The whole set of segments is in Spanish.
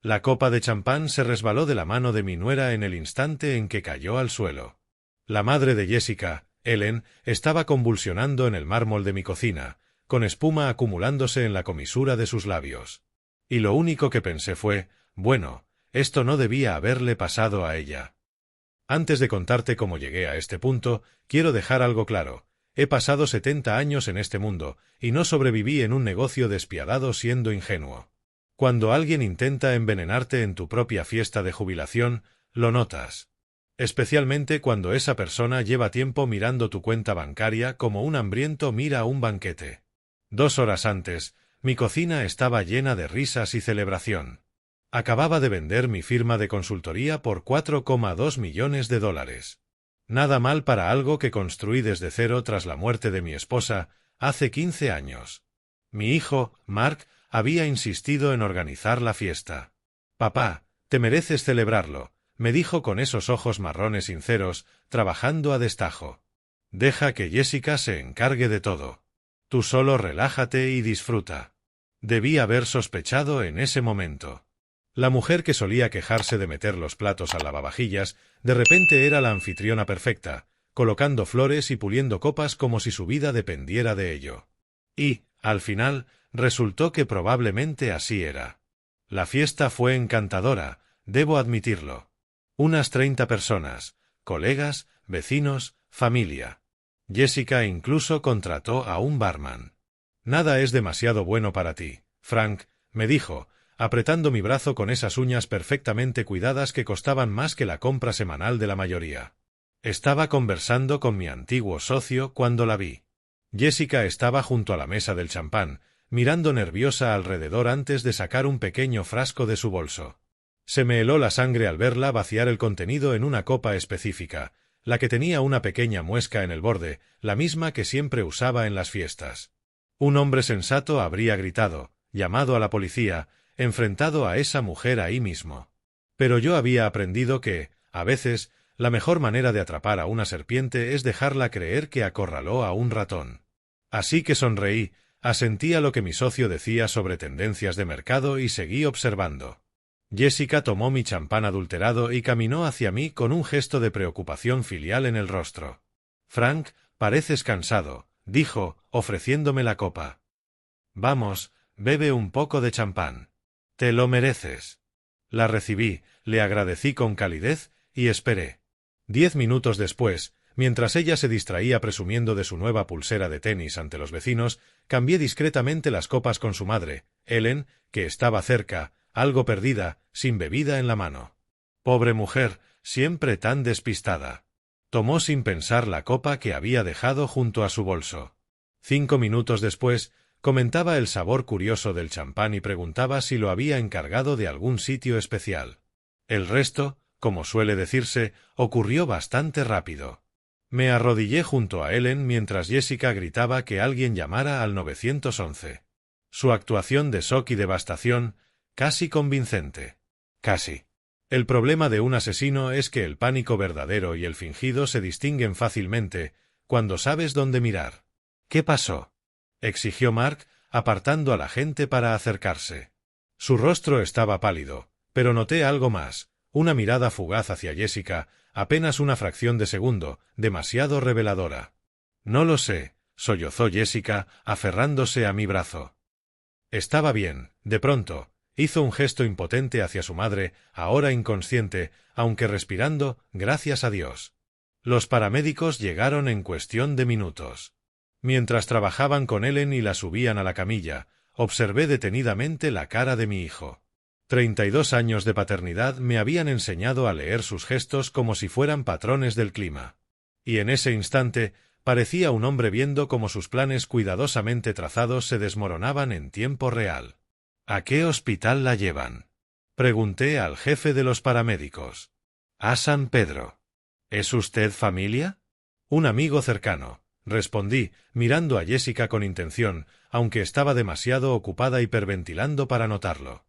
La copa de champán se resbaló de la mano de mi nuera en el instante en que cayó al suelo. La madre de Jessica, Ellen, estaba convulsionando en el mármol de mi cocina, con espuma acumulándose en la comisura de sus labios. Y lo único que pensé fue, bueno, esto no debía haberle pasado a ella. Antes de contarte cómo llegué a este punto, quiero dejar algo claro. He pasado 70 años en este mundo, y no sobreviví en un negocio despiadado siendo ingenuo. Cuando alguien intenta envenenarte en tu propia fiesta de jubilación, lo notas. Especialmente cuando esa persona lleva tiempo mirando tu cuenta bancaria como un hambriento mira un banquete. 2 horas antes, mi cocina estaba llena de risas y celebración. Acababa de vender mi firma de consultoría por $4,2 millones. Nada mal para algo que construí desde cero tras la muerte de mi esposa, hace 15 años. Mi hijo, Mark, había insistido en organizar la fiesta. «Papá, te mereces celebrarlo», me dijo con esos ojos marrones sinceros, trabajando a destajo. «Deja que Jessica se encargue de todo. Tú solo relájate y disfruta». Debí haber sospechado en ese momento. La mujer que solía quejarse de meter los platos al lavavajillas, de repente era la anfitriona perfecta, colocando flores y puliendo copas como si su vida dependiera de ello. Y, al final, resultó que probablemente así era. La fiesta fue encantadora, debo admitirlo. Unas 30 personas, colegas, vecinos, familia. Jessica incluso contrató a un barman. «Nada es demasiado bueno para ti, Frank», me dijo, apretando mi brazo con esas uñas perfectamente cuidadas que costaban más que la compra semanal de la mayoría. Estaba conversando con mi antiguo socio cuando la vi. Jessica estaba junto a la mesa del champán, mirando nerviosa alrededor antes de sacar un pequeño frasco de su bolso. Se me heló la sangre al verla vaciar el contenido en una copa específica, la que tenía una pequeña muesca en el borde, la misma que siempre usaba en las fiestas. Un hombre sensato habría gritado, llamado a la policía, enfrentado a esa mujer ahí mismo. Pero yo había aprendido que, a veces, la mejor manera de atrapar a una serpiente es dejarla creer que acorraló a un ratón. Así que sonreí, asentí a lo que mi socio decía sobre tendencias de mercado y seguí observando. Jessica tomó mi champán adulterado y caminó hacia mí con un gesto de preocupación filial en el rostro. «Frank, pareces cansado», dijo, ofreciéndome la copa. «Vamos, bebe un poco de champán. Te lo mereces». La recibí, le agradecí con calidez y esperé. 10 minutos después, mientras ella se distraía presumiendo de su nueva pulsera de tenis ante los vecinos, cambié discretamente las copas con su madre, Ellen, que estaba cerca, algo perdida, sin bebida en la mano. Pobre mujer, siempre tan despistada. Tomó sin pensar la copa que había dejado junto a su bolso. 5 minutos después, comentaba el sabor curioso del champán y preguntaba si lo había encargado de algún sitio especial. El resto, como suele decirse, ocurrió bastante rápido. Me arrodillé junto a Ellen mientras Jessica gritaba que alguien llamara al 911. Su actuación de shock y devastación, casi convincente. Casi. El problema de un asesino es que el pánico verdadero y el fingido se distinguen fácilmente cuando sabes dónde mirar. «¿Qué pasó?», exigió Mark, apartando a la gente para acercarse. Su rostro estaba pálido, pero noté algo más, una mirada fugaz hacia Jessica, apenas una fracción de segundo, demasiado reveladora. «No lo sé», sollozó Jessica, aferrándose a mi brazo. Estaba bien, de pronto. Hizo un gesto impotente hacia su madre, ahora inconsciente, aunque respirando, gracias a Dios. Los paramédicos llegaron en cuestión de minutos. Mientras trabajaban con Ellen y la subían a la camilla, observé detenidamente la cara de mi hijo. 32 años de paternidad me habían enseñado a leer sus gestos como si fueran patrones del clima. Y en ese instante, parecía un hombre viendo cómo sus planes cuidadosamente trazados se desmoronaban en tiempo real. «¿A qué hospital la llevan?», pregunté al jefe de los paramédicos. «A San Pedro». «¿Es usted familia?». «Un amigo cercano», respondí, mirando a Jessica con intención, aunque estaba demasiado ocupada hiperventilando para notarlo.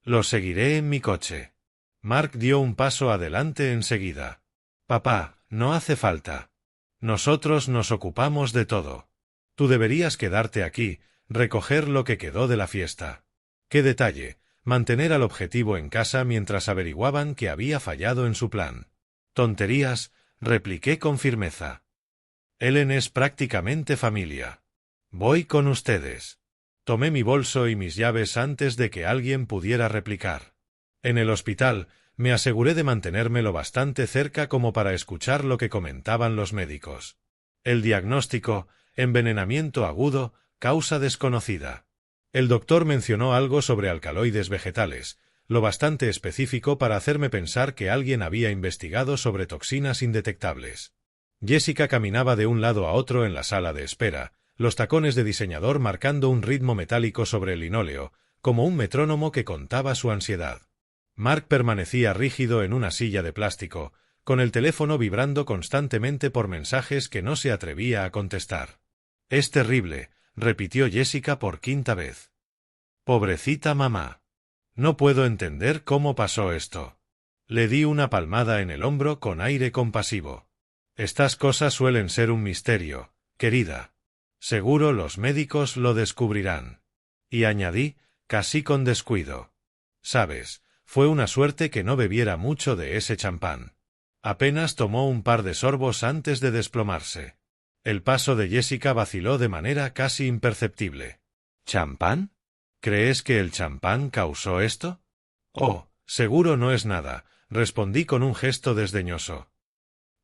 «Lo seguiré en mi coche». Mark dio un paso adelante enseguida. «Papá, no hace falta. Nosotros nos ocupamos de todo. Tú deberías quedarte aquí, recoger lo que quedó de la fiesta». «¿Qué detalle?», mantener al objetivo en casa mientras averiguaban que había fallado en su plan. Tonterías, repliqué con firmeza. Ellen es prácticamente familia. Voy con ustedes. Tomé mi bolso y mis llaves antes de que alguien pudiera replicar. En el hospital, me aseguré de mantenerme lo bastante cerca como para escuchar lo que comentaban los médicos. El diagnóstico: envenenamiento agudo, causa desconocida. El doctor mencionó algo sobre alcaloides vegetales, lo bastante específico para hacerme pensar que alguien había investigado sobre toxinas indetectables. Jessica caminaba de un lado a otro en la sala de espera, los tacones de diseñador marcando un ritmo metálico sobre el linóleo, como un metrónomo que contaba su ansiedad. Mark permanecía rígido en una silla de plástico, con el teléfono vibrando constantemente por mensajes que no se atrevía a contestar. «Es terrible», repitió Jessica por quinta vez. «Pobrecita mamá. No puedo entender cómo pasó esto». Le di una palmada en el hombro con aire compasivo. «Estas cosas suelen ser un misterio, querida. Seguro los médicos lo descubrirán». Y añadí, casi con descuido: «Sabes, fue una suerte que no bebiera mucho de ese champán». Apenas tomó un par de sorbos antes de desplomarse. El paso de Jessica vaciló de manera casi imperceptible. «¿Champán? ¿Crees que el champán causó esto?» «Oh, seguro no es nada», respondí con un gesto desdeñoso.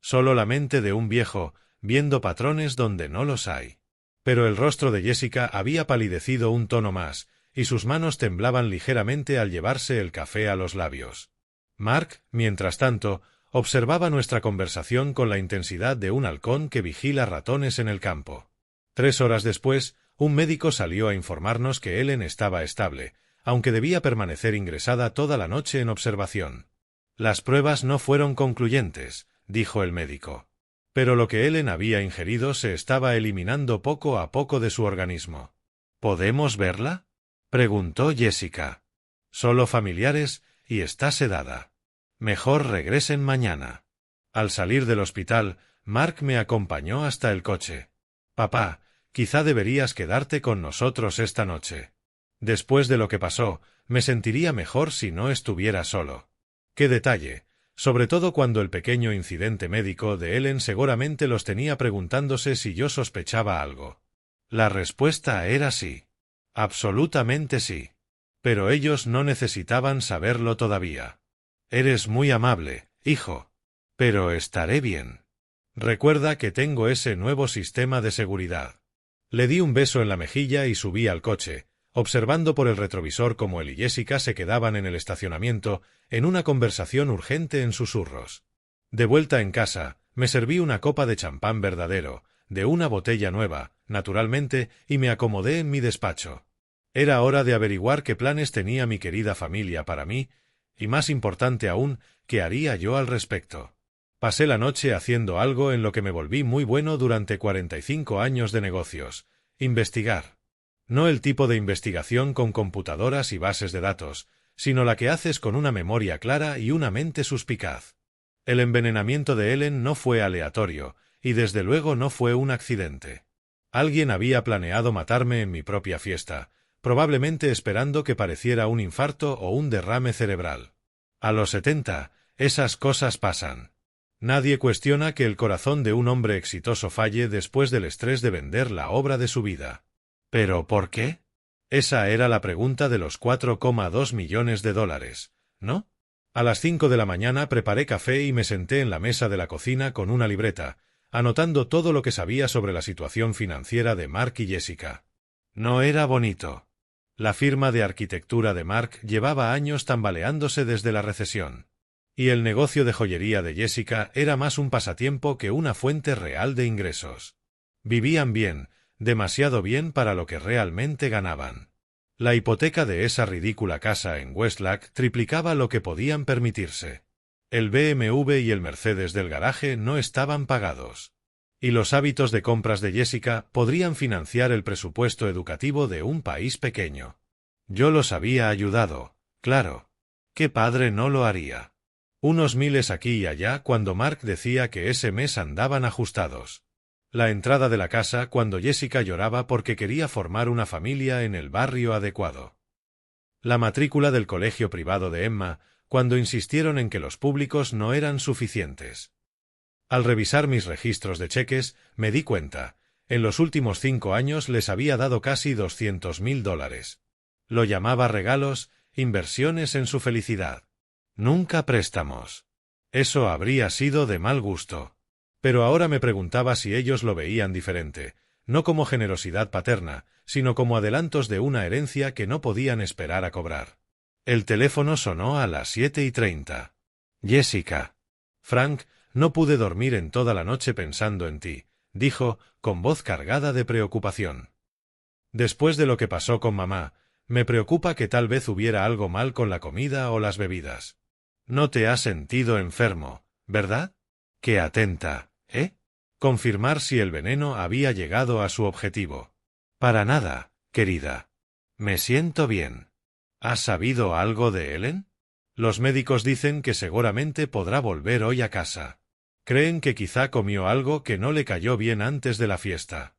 «Solo la mente de un viejo, viendo patrones donde no los hay». Pero el rostro de Jessica había palidecido un tono más, y sus manos temblaban ligeramente al llevarse el café a los labios. Mark, mientras tanto, observaba nuestra conversación con la intensidad de un halcón que vigila ratones en el campo. 3 horas después, un médico salió a informarnos que Ellen estaba estable, aunque debía permanecer ingresada toda la noche en observación. «Las pruebas no fueron concluyentes», dijo el médico. «Pero lo que Ellen había ingerido se estaba eliminando poco a poco de su organismo». «¿Podemos verla?», preguntó Jessica. «Solo familiares, y está sedada. Mejor regresen mañana». Al salir del hospital, Mark me acompañó hasta el coche. «Papá, quizá deberías quedarte con nosotros esta noche. Después de lo que pasó, me sentiría mejor si no estuviera solo». Qué detalle, sobre todo cuando el pequeño incidente médico de Ellen seguramente los tenía preguntándose si yo sospechaba algo. La respuesta era sí. Absolutamente sí. Pero ellos no necesitaban saberlo todavía. «Eres muy amable, hijo. Pero estaré bien. Recuerda que tengo ese nuevo sistema de seguridad». Le di un beso en la mejilla y subí al coche, observando por el retrovisor cómo él y Jessica se quedaban en el estacionamiento, en una conversación urgente en susurros. De vuelta en casa, me serví una copa de champán verdadero, de una botella nueva, naturalmente, y me acomodé en mi despacho. Era hora de averiguar qué planes tenía mi querida familia para mí, y más importante aún, qué haría yo al respecto. Pasé la noche haciendo algo en lo que me volví muy bueno durante 45 años de negocios: investigar. No el tipo de investigación con computadoras y bases de datos, sino la que haces con una memoria clara y una mente suspicaz. El envenenamiento de Ellen no fue aleatorio, y desde luego no fue un accidente. Alguien había planeado matarme en mi propia fiesta, probablemente esperando que pareciera un infarto o un derrame cerebral. A los 70, esas cosas pasan. Nadie cuestiona que el corazón de un hombre exitoso falle después del estrés de vender la obra de su vida. ¿Pero por qué? Esa era la pregunta de los $4,2 millones, ¿no? A las 5 de la mañana preparé café y me senté en la mesa de la cocina con una libreta, anotando todo lo que sabía sobre la situación financiera de Mark y Jessica. No era bonito. La firma de arquitectura de Mark llevaba años tambaleándose desde la recesión. Y el negocio de joyería de Jessica era más un pasatiempo que una fuente real de ingresos. Vivían bien, demasiado bien para lo que realmente ganaban. La hipoteca de esa ridícula casa en Westlack triplicaba lo que podían permitirse. El BMW y el Mercedes del garaje no estaban pagados. Y los hábitos de compras de Jessica podrían financiar el presupuesto educativo de un país pequeño. Yo los había ayudado, claro. ¿Qué padre no lo haría? Unos miles aquí y allá cuando Mark decía que ese mes andaban ajustados. La entrada de la casa cuando Jessica lloraba porque quería formar una familia en el barrio adecuado. la matrícula del colegio privado de Emma, cuando insistieron en que los públicos no eran suficientes. Al revisar mis registros de cheques, me di cuenta. En los últimos 5 años les había dado casi $200.000. Lo llamaba regalos, inversiones en su felicidad. Nunca préstamos. Eso habría sido de mal gusto. Pero ahora me preguntaba si ellos lo veían diferente, no como generosidad paterna, sino como adelantos de una herencia que no podían esperar a cobrar. El teléfono sonó a las 7:30. Jessica. Frank, no pude dormir en toda la noche pensando en ti, dijo, con voz cargada de preocupación. Después de lo que pasó con mamá, me preocupa que tal vez hubiera algo mal con la comida o las bebidas. No te has sentido enfermo, ¿verdad? Qué atenta, ¿eh? Confirmar si el veneno había llegado a su objetivo. Para nada, querida. Me siento bien. ¿Has sabido algo de Ellen? Los médicos dicen que seguramente podrá volver hoy a casa. Creen que quizá comió algo que no le cayó bien antes de la fiesta.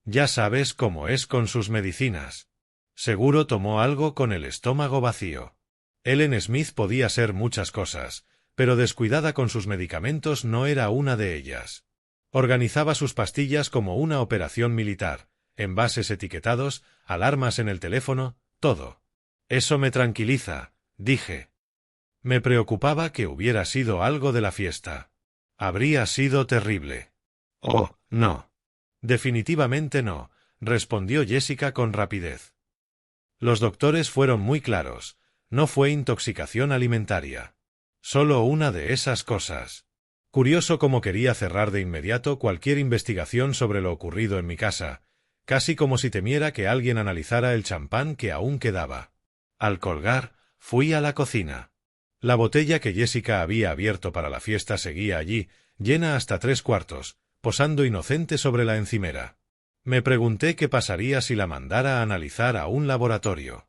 Ya sabes cómo es con sus medicinas. Seguro tomó algo con el estómago vacío. Ellen Smith podía ser muchas cosas, pero descuidada con sus medicamentos no era una de ellas. Organizaba sus pastillas como una operación militar, envases etiquetados, alarmas en el teléfono, todo. Eso me tranquiliza, dije. Me preocupaba que hubiera sido algo de la fiesta. Habría sido terrible. Oh, no. Definitivamente no, respondió Jessica con rapidez. Los doctores fueron muy claros. No fue intoxicación alimentaria. Solo una de esas cosas. Curioso cómo quería cerrar de inmediato cualquier investigación sobre lo ocurrido en mi casa, casi como si temiera que alguien analizara el champán que aún quedaba. Al colgar, fui a la cocina. La botella que Jessica había abierto para la fiesta seguía allí, llena hasta 3/4, posando inocente sobre la encimera. Me pregunté qué pasaría si la mandara a analizar a un laboratorio.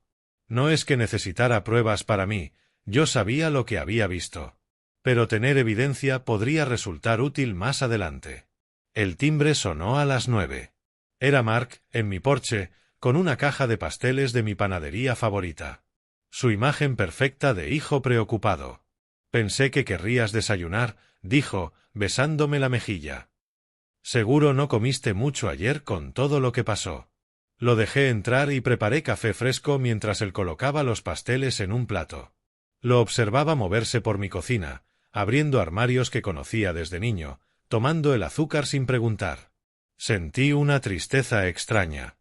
No es que necesitara pruebas para mí, yo sabía lo que había visto. Pero tener evidencia podría resultar útil más adelante. El timbre sonó a las 9. Era Mark, en mi porche, con una caja de pasteles de mi panadería favorita. Su imagen perfecta de hijo preocupado. Pensé que querrías desayunar, dijo, besándome la mejilla. Seguro no comiste mucho ayer con todo lo que pasó. Lo dejé entrar y preparé café fresco mientras él colocaba los pasteles en un plato. Lo observaba moverse por mi cocina, abriendo armarios que conocía desde niño, tomando el azúcar sin preguntar. Sentí una tristeza extraña.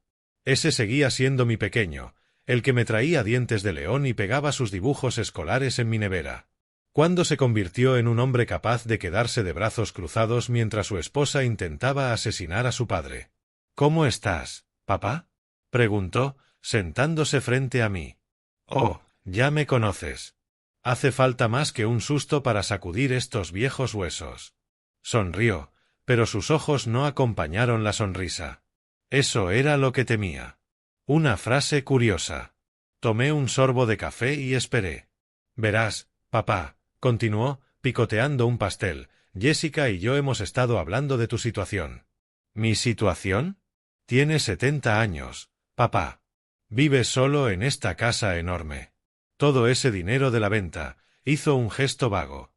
Ese seguía siendo mi pequeño, el que me traía dientes de león y pegaba sus dibujos escolares en mi nevera. ¿Cuándo se convirtió en un hombre capaz de quedarse de brazos cruzados mientras su esposa intentaba asesinar a su padre? ¿Cómo estás, papá? Preguntó, sentándose frente a mí. Oh, ya me conoces. Hace falta más que un susto para sacudir estos viejos huesos. Sonrió, pero sus ojos no acompañaron la sonrisa. Eso era lo que temía. Una frase curiosa. Tomé un sorbo de café y esperé. Verás, papá, continuó, picoteando un pastel, Jessica y yo hemos estado hablando de tu situación. ¿Mi situación? Tienes 70 años, papá. Vives solo en esta casa enorme. Todo ese dinero de la venta, hizo un gesto vago.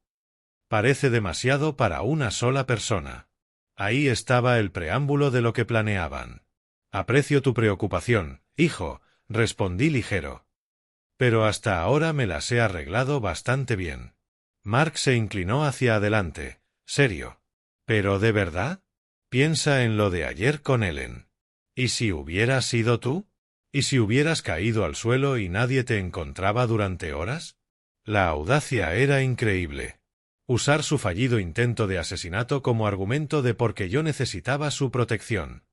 Parece demasiado para una sola persona. Ahí estaba el preámbulo de lo que planeaban. Aprecio tu preocupación, hijo, respondí ligero. Pero hasta ahora me las he arreglado bastante bien. Mark se inclinó hacia adelante, serio. ¿Pero de verdad? Piensa en lo de ayer con Ellen. ¿Y si hubieras sido tú? ¿Y si hubieras caído al suelo y nadie te encontraba durante horas? La audacia era increíble. Usar su fallido intento de asesinato como argumento de por qué yo necesitaba su protección.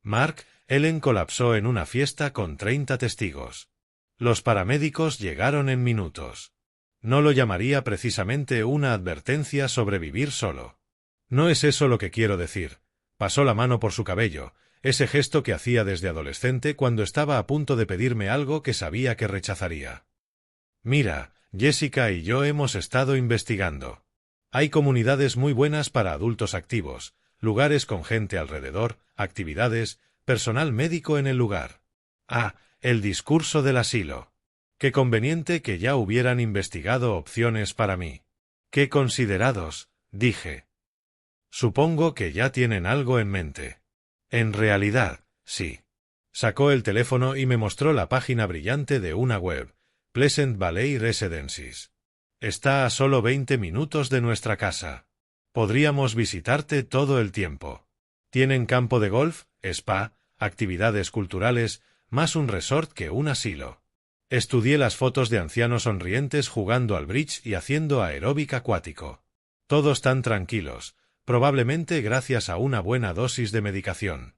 Mark, Ellen colapsó en una fiesta con 30 testigos. Los paramédicos llegaron en minutos. No lo llamaría precisamente una advertencia sobre vivir solo. No es eso lo que quiero decir. Pasó la mano por su cabello, ese gesto que hacía desde adolescente cuando estaba a punto de pedirme algo que sabía que rechazaría. Mira, Jessica y yo hemos estado investigando. Hay comunidades muy buenas para adultos activos, lugares con gente alrededor, actividades, personal médico en el lugar. Ah, el discurso del asilo. Qué conveniente que ya hubieran investigado opciones para mí. Qué considerados, dije. Supongo que ya tienen algo en mente. En realidad, sí. Sacó el teléfono y me mostró la página brillante de una web, Pleasant Valley Residences. Está a solo 20 minutos de nuestra casa. Podríamos visitarte todo el tiempo. Tienen campo de golf, spa, actividades culturales, más un resort que un asilo. Estudié las fotos de ancianos sonrientes jugando al bridge y haciendo aeróbic acuático. Todos tan tranquilos, probablemente gracias a una buena dosis de medicación.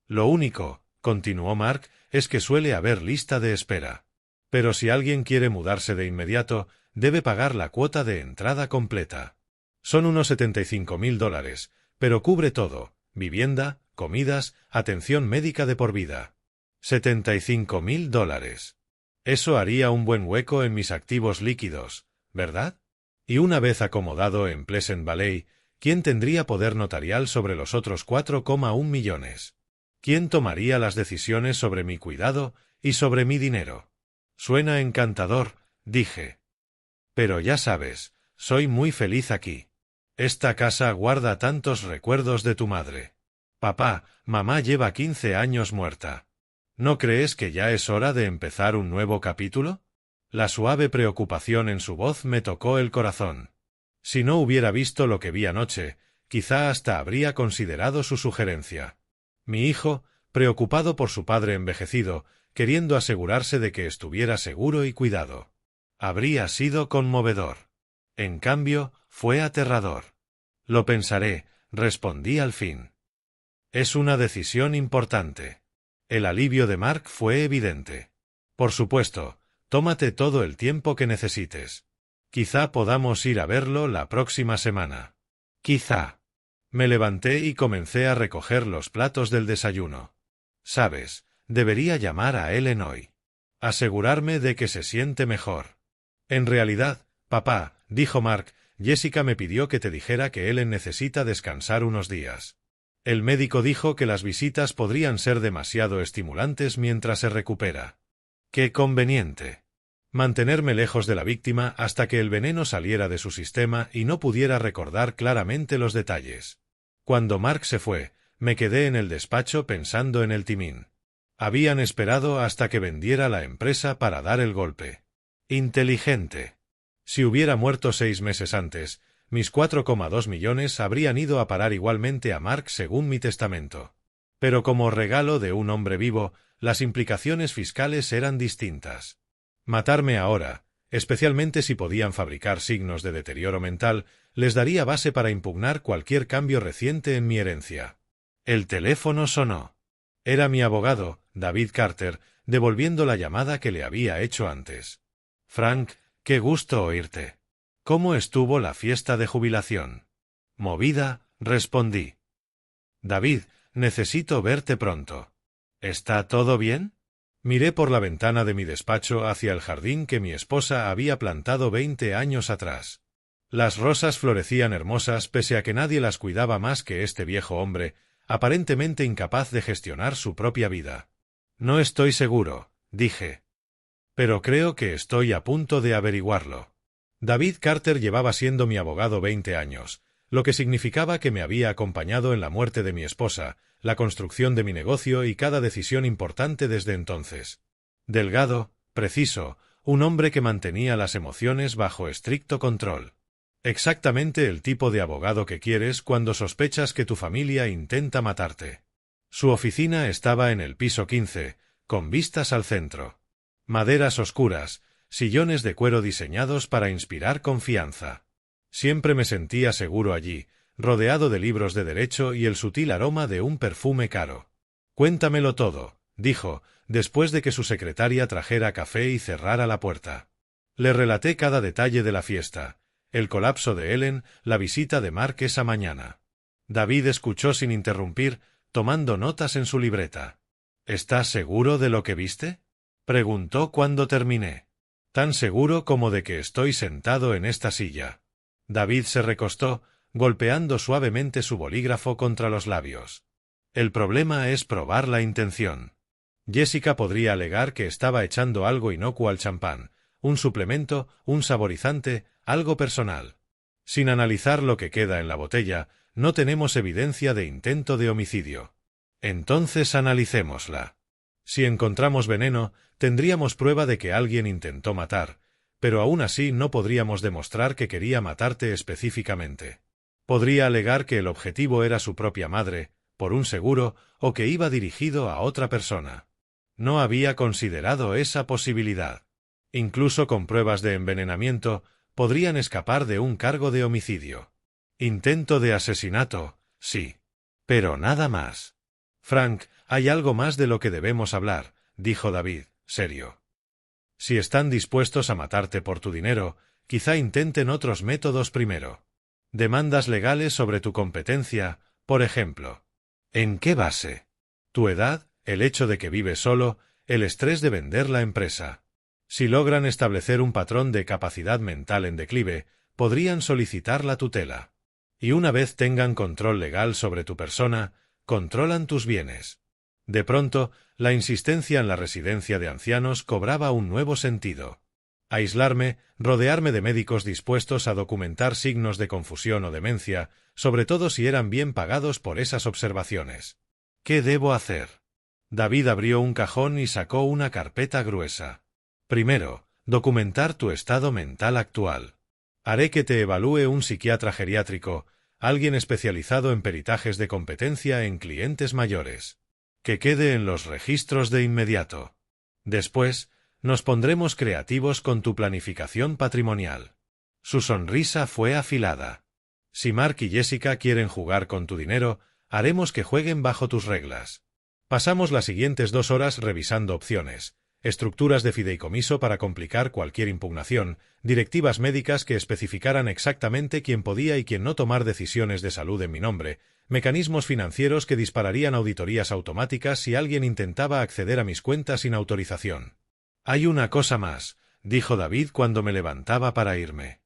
Lo único, continuó Mark, es que suele haber lista de espera. Pero si alguien quiere mudarse de inmediato, debe pagar la cuota de entrada completa. Son unos $75,000, pero cubre todo: vivienda, comidas, atención médica de por vida. $75,000. Eso haría un buen hueco en mis activos líquidos, ¿verdad? Y una vez acomodado en Pleasant Valley, ¿quién tendría poder notarial sobre los otros 4,1 millones? ¿Quién tomaría las decisiones sobre mi cuidado y sobre mi dinero? Suena encantador, dije. Pero ya sabes, soy muy feliz aquí. Esta casa guarda tantos recuerdos de tu madre. Papá, mamá lleva 15 años muerta. ¿No crees que ya es hora de empezar un nuevo capítulo? La suave preocupación en su voz me tocó el corazón. Si no hubiera visto lo que vi anoche, quizá hasta habría considerado su sugerencia. Mi hijo, preocupado por su padre envejecido, queriendo asegurarse de que estuviera seguro y cuidado. Habría sido conmovedor. En cambio, fue aterrador. Lo pensaré, respondí al fin. Es una decisión importante. El alivio de Mark fue evidente. Por supuesto, tómate todo el tiempo que necesites. Quizá podamos ir a verlo la próxima semana. Quizá. Me levanté y comencé a recoger los platos del desayuno. Sabes, debería llamar a Ellen hoy. Asegurarme de que se siente mejor. En realidad, papá, dijo Mark, Jessica me pidió que te dijera que Ellen necesita descansar unos días. El médico dijo que las visitas podrían ser demasiado estimulantes mientras se recupera. ¡Qué conveniente! Mantenerme lejos de la víctima hasta que el veneno saliera de su sistema y no pudiera recordar claramente los detalles. Cuando Mark se fue, me quedé en el despacho pensando en el timín. Habían esperado hasta que vendiera la empresa para dar el golpe. Inteligente. Si hubiera muerto 6 meses antes, mis 4,2 millones habrían ido a parar igualmente a Mark según mi testamento. Pero como regalo de un hombre vivo, las implicaciones fiscales eran distintas. Matarme ahora, especialmente si podían fabricar signos de deterioro mental, les daría base para impugnar cualquier cambio reciente en mi herencia. El teléfono sonó. Era mi abogado, David Carter, devolviendo la llamada que le había hecho antes. Frank, qué gusto oírte. ¿Cómo estuvo la fiesta de jubilación? Movida, respondí. David, necesito verte pronto. ¿Está todo bien? Miré por la ventana de mi despacho hacia el jardín que mi esposa había plantado 20 años atrás. Las rosas florecían hermosas pese a que nadie las cuidaba más que este viejo hombre, aparentemente incapaz de gestionar su propia vida. No estoy seguro, dije. Pero creo que estoy a punto de averiguarlo. David Carter llevaba siendo mi abogado 20 años, lo que significaba que me había acompañado en la muerte de mi esposa, la construcción de mi negocio y cada decisión importante desde entonces. Delgado, preciso, un hombre que mantenía las emociones bajo estricto control. Exactamente el tipo de abogado que quieres cuando sospechas que tu familia intenta matarte. Su oficina estaba en el piso 15, con vistas al centro. Maderas oscuras, sillones de cuero diseñados para inspirar confianza. Siempre me sentía seguro allí, rodeado de libros de derecho y el sutil aroma de un perfume caro. Cuéntamelo todo, dijo, después de que su secretaria trajera café y cerrara la puerta. Le relaté cada detalle de la fiesta, el colapso de Ellen, la visita de Mark esa mañana. David escuchó sin interrumpir, tomando notas en su libreta. ¿Estás seguro de lo que viste? Preguntó cuando terminé. Tan seguro como de que estoy sentado en esta silla. David se recostó, golpeando suavemente su bolígrafo contra los labios. El problema es probar la intención. Jessica podría alegar que estaba echando algo inocuo al champán, un suplemento, un saborizante, algo personal. Sin analizar lo que queda en la botella, no tenemos evidencia de intento de homicidio. Entonces analicémosla. Si encontramos veneno, tendríamos prueba de que alguien intentó matar, pero aún así no podríamos demostrar que quería matarte específicamente. Podría alegar que el objetivo era su propia madre, por un seguro, o que iba dirigido a otra persona. No había considerado esa posibilidad. Incluso con pruebas de envenenamiento, podrían escapar de un cargo de homicidio. Intento de asesinato, sí. Pero nada más. Frank, hay algo más de lo que debemos hablar, dijo David, serio. Si están dispuestos a matarte por tu dinero, quizá intenten otros métodos primero. Demandas legales sobre tu competencia, por ejemplo. ¿En qué base? Tu edad, el hecho de que vives solo, el estrés de vender la empresa. Si logran establecer un patrón de capacidad mental en declive, podrían solicitar la tutela. Y una vez tengan control legal sobre tu persona, controlan tus bienes. De pronto, la insistencia en la residencia de ancianos cobraba un nuevo sentido. Aislarme, rodearme de médicos dispuestos a documentar signos de confusión o demencia, sobre todo si eran bien pagados por esas observaciones. ¿Qué debo hacer? David abrió un cajón y sacó una carpeta gruesa. Primero, documentar tu estado mental actual. Haré que te evalúe un psiquiatra geriátrico, alguien especializado en peritajes de competencia en clientes mayores. Que quede en los registros de inmediato. Después, nos pondremos creativos con tu planificación patrimonial. Su sonrisa fue afilada. Si Mark y Jessica quieren jugar con tu dinero, haremos que jueguen bajo tus reglas. Pasamos las siguientes 2 horas revisando opciones, estructuras de fideicomiso para complicar cualquier impugnación, directivas médicas que especificaran exactamente quién podía y quién no tomar decisiones de salud en mi nombre, mecanismos financieros que dispararían auditorías automáticas si alguien intentaba acceder a mis cuentas sin autorización. Hay una cosa más, dijo David cuando me levantaba para irme.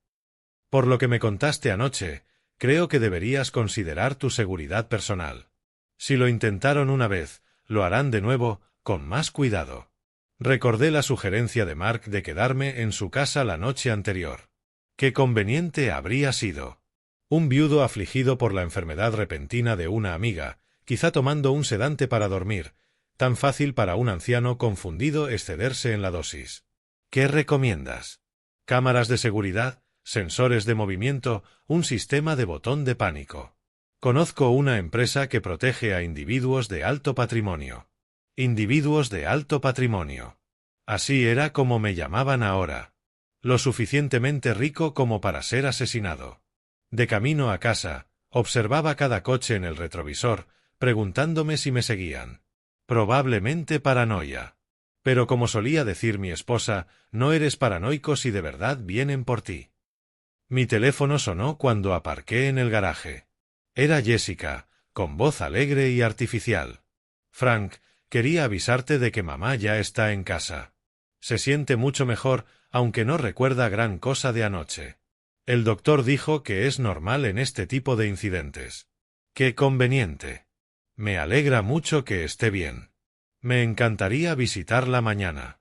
Por lo que me contaste anoche, creo que deberías considerar tu seguridad personal. Si lo intentaron una vez, lo harán de nuevo, con más cuidado. Recordé la sugerencia de Mark de quedarme en su casa la noche anterior. Qué conveniente habría sido. Un viudo afligido por la enfermedad repentina de una amiga, quizá tomando un sedante para dormir, tan fácil para un anciano confundido excederse en la dosis. ¿Qué recomiendas? Cámaras de seguridad, sensores de movimiento, un sistema de botón de pánico. Conozco una empresa que protege a individuos de alto patrimonio. Individuos de alto patrimonio. Así era como me llamaban ahora. Lo suficientemente rico como para ser asesinado. De camino a casa, observaba cada coche en el retrovisor, preguntándome si me seguían. Probablemente paranoia. Pero como solía decir mi esposa, no eres paranoico si de verdad vienen por ti. Mi teléfono sonó cuando aparqué en el garaje. Era Jessica, con voz alegre y artificial. Frank, quería avisarte de que mamá ya está en casa. Se siente mucho mejor, aunque no recuerda gran cosa de anoche. El doctor dijo que es normal en este tipo de incidentes. ¡Qué conveniente! Me alegra mucho que esté bien. Me encantaría visitarla mañana.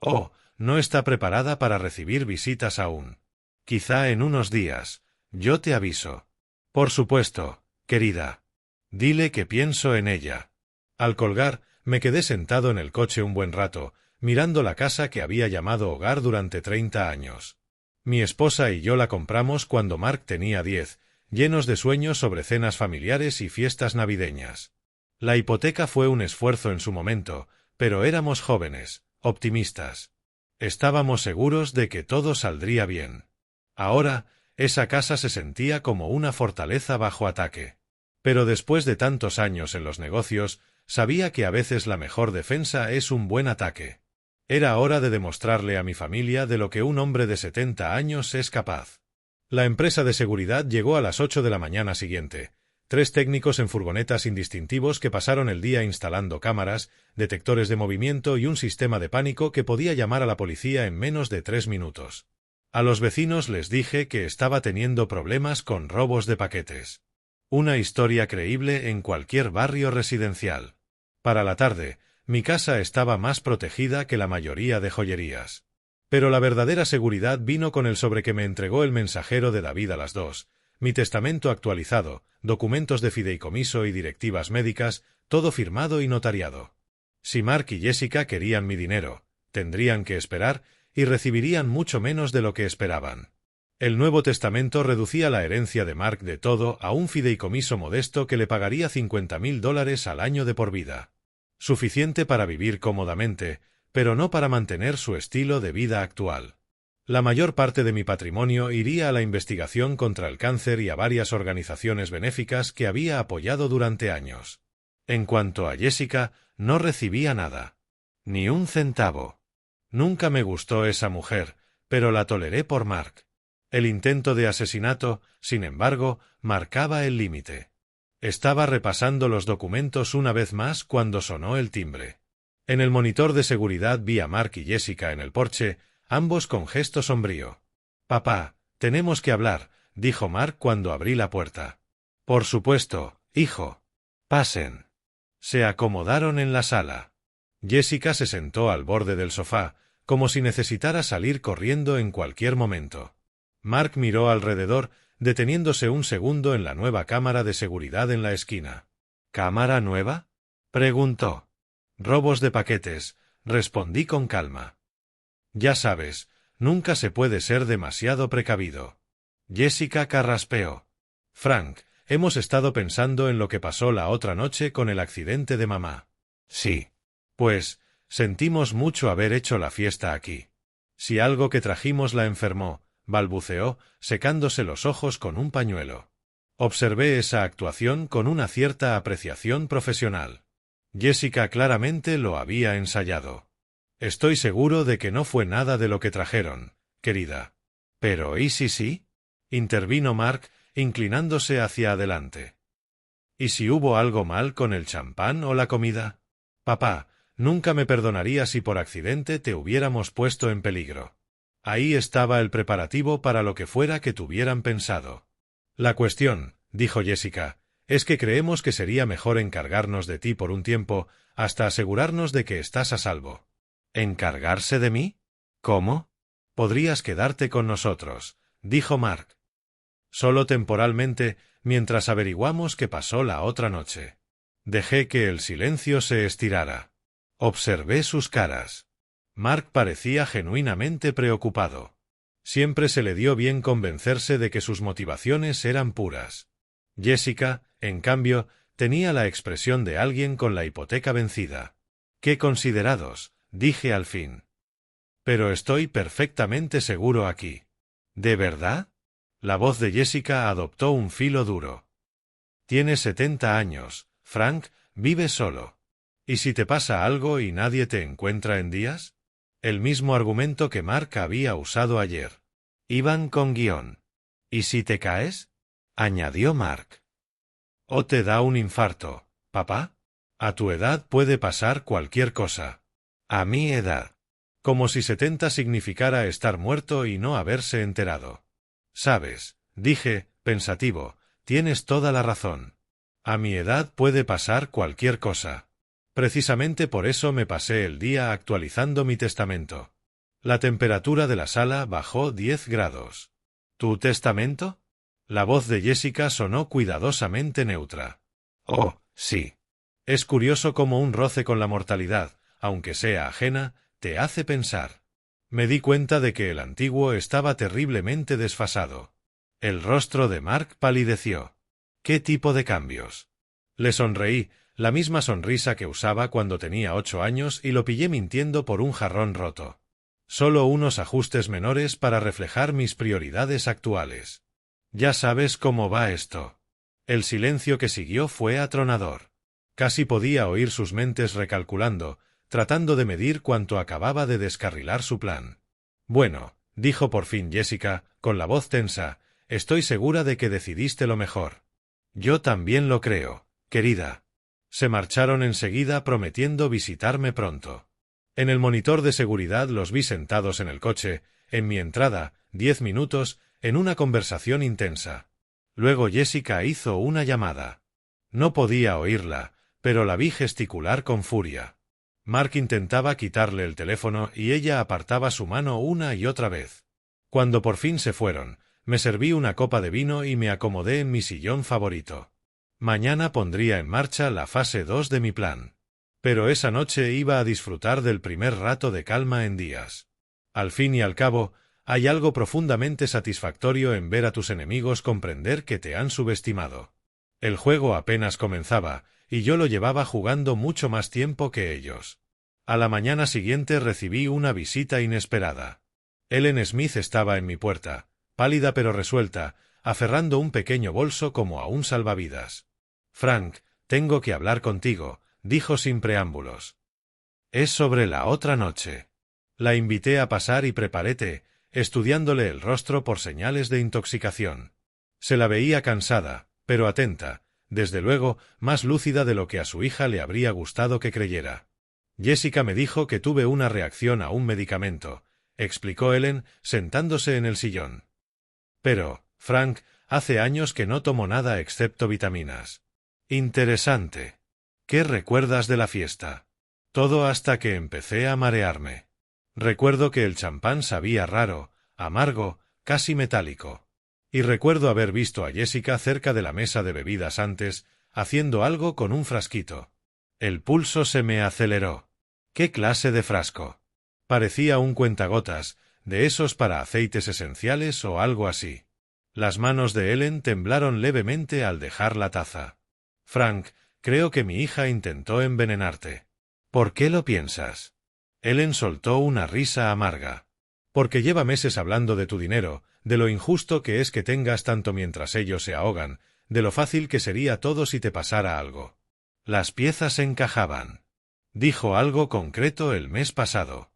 Oh, no está preparada para recibir visitas aún. Quizá en unos días. Yo te aviso. Por supuesto, querida. Dile que pienso en ella. Al colgar, me quedé sentado en el coche un buen rato, mirando la casa que había llamado hogar durante 30 años. Mi esposa y yo la compramos cuando Mark tenía 10, llenos de sueños sobre cenas familiares y fiestas navideñas. La hipoteca fue un esfuerzo en su momento, pero éramos jóvenes, optimistas. Estábamos seguros de que todo saldría bien. Ahora, esa casa se sentía como una fortaleza bajo ataque. Pero después de tantos años en los negocios, sabía que a veces la mejor defensa es un buen ataque. Era hora de demostrarle a mi familia de lo que un hombre de 70 años es capaz. La empresa de seguridad llegó a las 8 de la mañana siguiente. 3 técnicos en furgonetas indistintivos que pasaron el día instalando cámaras, detectores de movimiento y un sistema de pánico que podía llamar a la policía en menos de 3 minutos. A los vecinos les dije que estaba teniendo problemas con robos de paquetes. Una historia creíble en cualquier barrio residencial. Para la tarde, mi casa estaba más protegida que la mayoría de joyerías. Pero la verdadera seguridad vino con el sobre que me entregó el mensajero de David a las 2, mi testamento actualizado, documentos de fideicomiso y directivas médicas, todo firmado y notariado. Si Mark y Jessica querían mi dinero, tendrían que esperar y recibirían mucho menos de lo que esperaban. El Nuevo Testamento reducía la herencia de Mark de todo a un fideicomiso modesto que le pagaría $50,000 al año de por vida. Suficiente para vivir cómodamente, pero no para mantener su estilo de vida actual. La mayor parte de mi patrimonio iría a la investigación contra el cáncer y a varias organizaciones benéficas que había apoyado durante años. En cuanto a Jessica, no recibía nada. Ni un centavo. Nunca me gustó esa mujer, pero la toleré por Mark. El intento de asesinato, sin embargo, marcaba el límite. Estaba repasando los documentos una vez más cuando sonó el timbre. En el monitor de seguridad vi a Mark y Jessica en el porche, ambos con gesto sombrío. «Papá, tenemos que hablar», dijo Mark cuando abrí la puerta. «Por supuesto, hijo. Pasen». Se acomodaron en la sala. Jessica se sentó al borde del sofá, como si necesitara salir corriendo en cualquier momento. Mark miró alrededor, deteniéndose un segundo en la nueva cámara de seguridad en la esquina. «¿Cámara nueva?», preguntó. «Robos de paquetes», respondí con calma. «Ya sabes, nunca se puede ser demasiado precavido». Jessica carraspeó. «Frank, hemos estado pensando en lo que pasó la otra noche con el accidente de mamá». «Sí. Pues, sentimos mucho haber hecho la fiesta aquí. Si algo que trajimos la enfermó», balbuceó, secándose los ojos con un pañuelo. Observé esa actuación con una cierta apreciación profesional. Jessica claramente lo había ensayado. «Estoy seguro de que no fue nada de lo que trajeron, querida». «¿Pero y si sí?», intervino Mark, inclinándose hacia adelante. «¿Y si hubo algo mal con el champán o la comida? Papá, nunca me perdonaría si por accidente te hubiéramos puesto en peligro. Ahí estaba el preparativo para lo que fuera que tuvieran pensado». «La cuestión», dijo Jessica, «es que creemos que sería mejor encargarnos de ti por un tiempo, hasta asegurarnos de que estás a salvo». «¿Encargarse de mí? ¿Cómo?» «Podrías quedarte con nosotros», dijo Mark. «Solo temporalmente, mientras averiguamos qué pasó la otra noche». Dejé que el silencio se estirara. Observé sus caras. Mark parecía genuinamente preocupado. Siempre se le dio bien convencerse de que sus motivaciones eran puras. Jessica, en cambio, tenía la expresión de alguien con la hipoteca vencida. «Qué considerados», dije al fin. «Pero estoy perfectamente seguro aquí». «¿De verdad?». La voz de Jessica adoptó un filo duro. «Tienes 70 años, Frank, vives solo. ¿Y si te pasa algo y nadie te encuentra en días?». El mismo argumento que Mark había usado ayer. «Iban con guión». «¿Y si te caes?», añadió Mark. «¿O te da un infarto, papá? A tu edad puede pasar cualquier cosa». «A mi edad». Como si 70 significara estar muerto y no haberse enterado. «Sabes», dije, pensativo, «tienes toda la razón. A mi edad puede pasar cualquier cosa. Precisamente por eso me pasé el día actualizando mi testamento». La temperatura de la sala bajó 10 grados. «¿Tu testamento?». La voz de Jessica sonó cuidadosamente neutra. «Oh, sí. Es curioso cómo un roce con la mortalidad, aunque sea ajena, te hace pensar». Me di cuenta de que el antiguo estaba terriblemente desfasado. El rostro de Mark palideció. «¿Qué tipo de cambios?». Le sonreí, la misma sonrisa que usaba cuando tenía 8 años y lo pillé mintiendo por un jarrón roto. «Solo unos ajustes menores para reflejar mis prioridades actuales». «Ya sabes cómo va esto». El silencio que siguió fue atronador. Casi podía oír sus mentes recalculando, tratando de medir cuánto acababa de descarrilar su plan. «Bueno», dijo por fin Jessica, con la voz tensa, «estoy segura de que decidiste lo mejor». «Yo también lo creo, querida». Se marcharon enseguida prometiendo visitarme pronto. En el monitor de seguridad los vi sentados en el coche, en mi entrada, 10 minutos, en una conversación intensa. Luego Jessica hizo una llamada. No podía oírla, pero la vi gesticular con furia. Mark intentaba quitarle el teléfono y ella apartaba su mano una y otra vez. Cuando por fin se fueron, me serví una copa de vino y me acomodé en mi sillón favorito. Mañana pondría en marcha la fase 2 de mi plan. Pero esa noche iba a disfrutar del primer rato de calma en días. Al fin y al cabo, hay algo profundamente satisfactorio en ver a tus enemigos comprender que te han subestimado. El juego apenas comenzaba, y yo lo llevaba jugando mucho más tiempo que ellos. A la mañana siguiente recibí una visita inesperada. Ellen Smith estaba en mi puerta, pálida pero resuelta, aferrando un pequeño bolso como a un salvavidas. «Frank, tengo que hablar contigo», dijo sin preámbulos. «Es sobre la otra noche». La invité a pasar y preparé té, estudiándole el rostro por señales de intoxicación. Se la veía cansada, pero atenta, desde luego, más lúcida de lo que a su hija le habría gustado que creyera. «Jessica me dijo que tuve una reacción a un medicamento», explicó Ellen, sentándose en el sillón. «Pero, Frank, hace años que no tomo nada excepto vitaminas». «Interesante. ¿Qué recuerdas de la fiesta?» «Todo hasta que empecé a marearme. Recuerdo que el champán sabía raro, amargo, casi metálico. Y recuerdo haber visto a Jessica cerca de la mesa de bebidas antes, haciendo algo con un frasquito. El pulso se me aceleró. ¿Qué clase de frasco? Parecía un cuentagotas, de esos para aceites esenciales o algo así. Las manos de Ellen temblaron levemente al dejar la taza. «Frank, creo que mi hija intentó envenenarte». «¿Por qué lo piensas?» Ellen soltó una risa amarga. «Porque lleva meses hablando de tu dinero, de lo injusto que es que tengas tanto mientras ellos se ahogan, de lo fácil que sería todo si te pasara algo. Las piezas encajaban. Dijo algo concreto el mes pasado.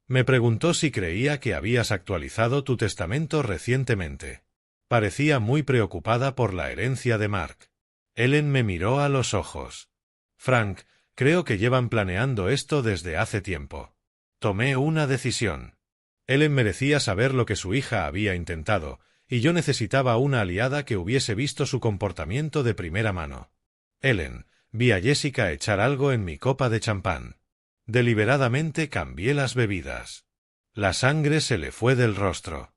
Me preguntó si creía que habías actualizado tu testamento recientemente. Parecía muy preocupada por la herencia de Mark». Ellen me miró a los ojos. «Frank, creo que llevan planeando esto desde hace tiempo. Tomé una decisión». Ellen merecía saber lo que su hija había intentado, y yo necesitaba una aliada que hubiese visto su comportamiento de primera mano. «Ellen, vi a Jessica echar algo en mi copa de champán. Deliberadamente cambié las bebidas. La sangre se le fue del rostro.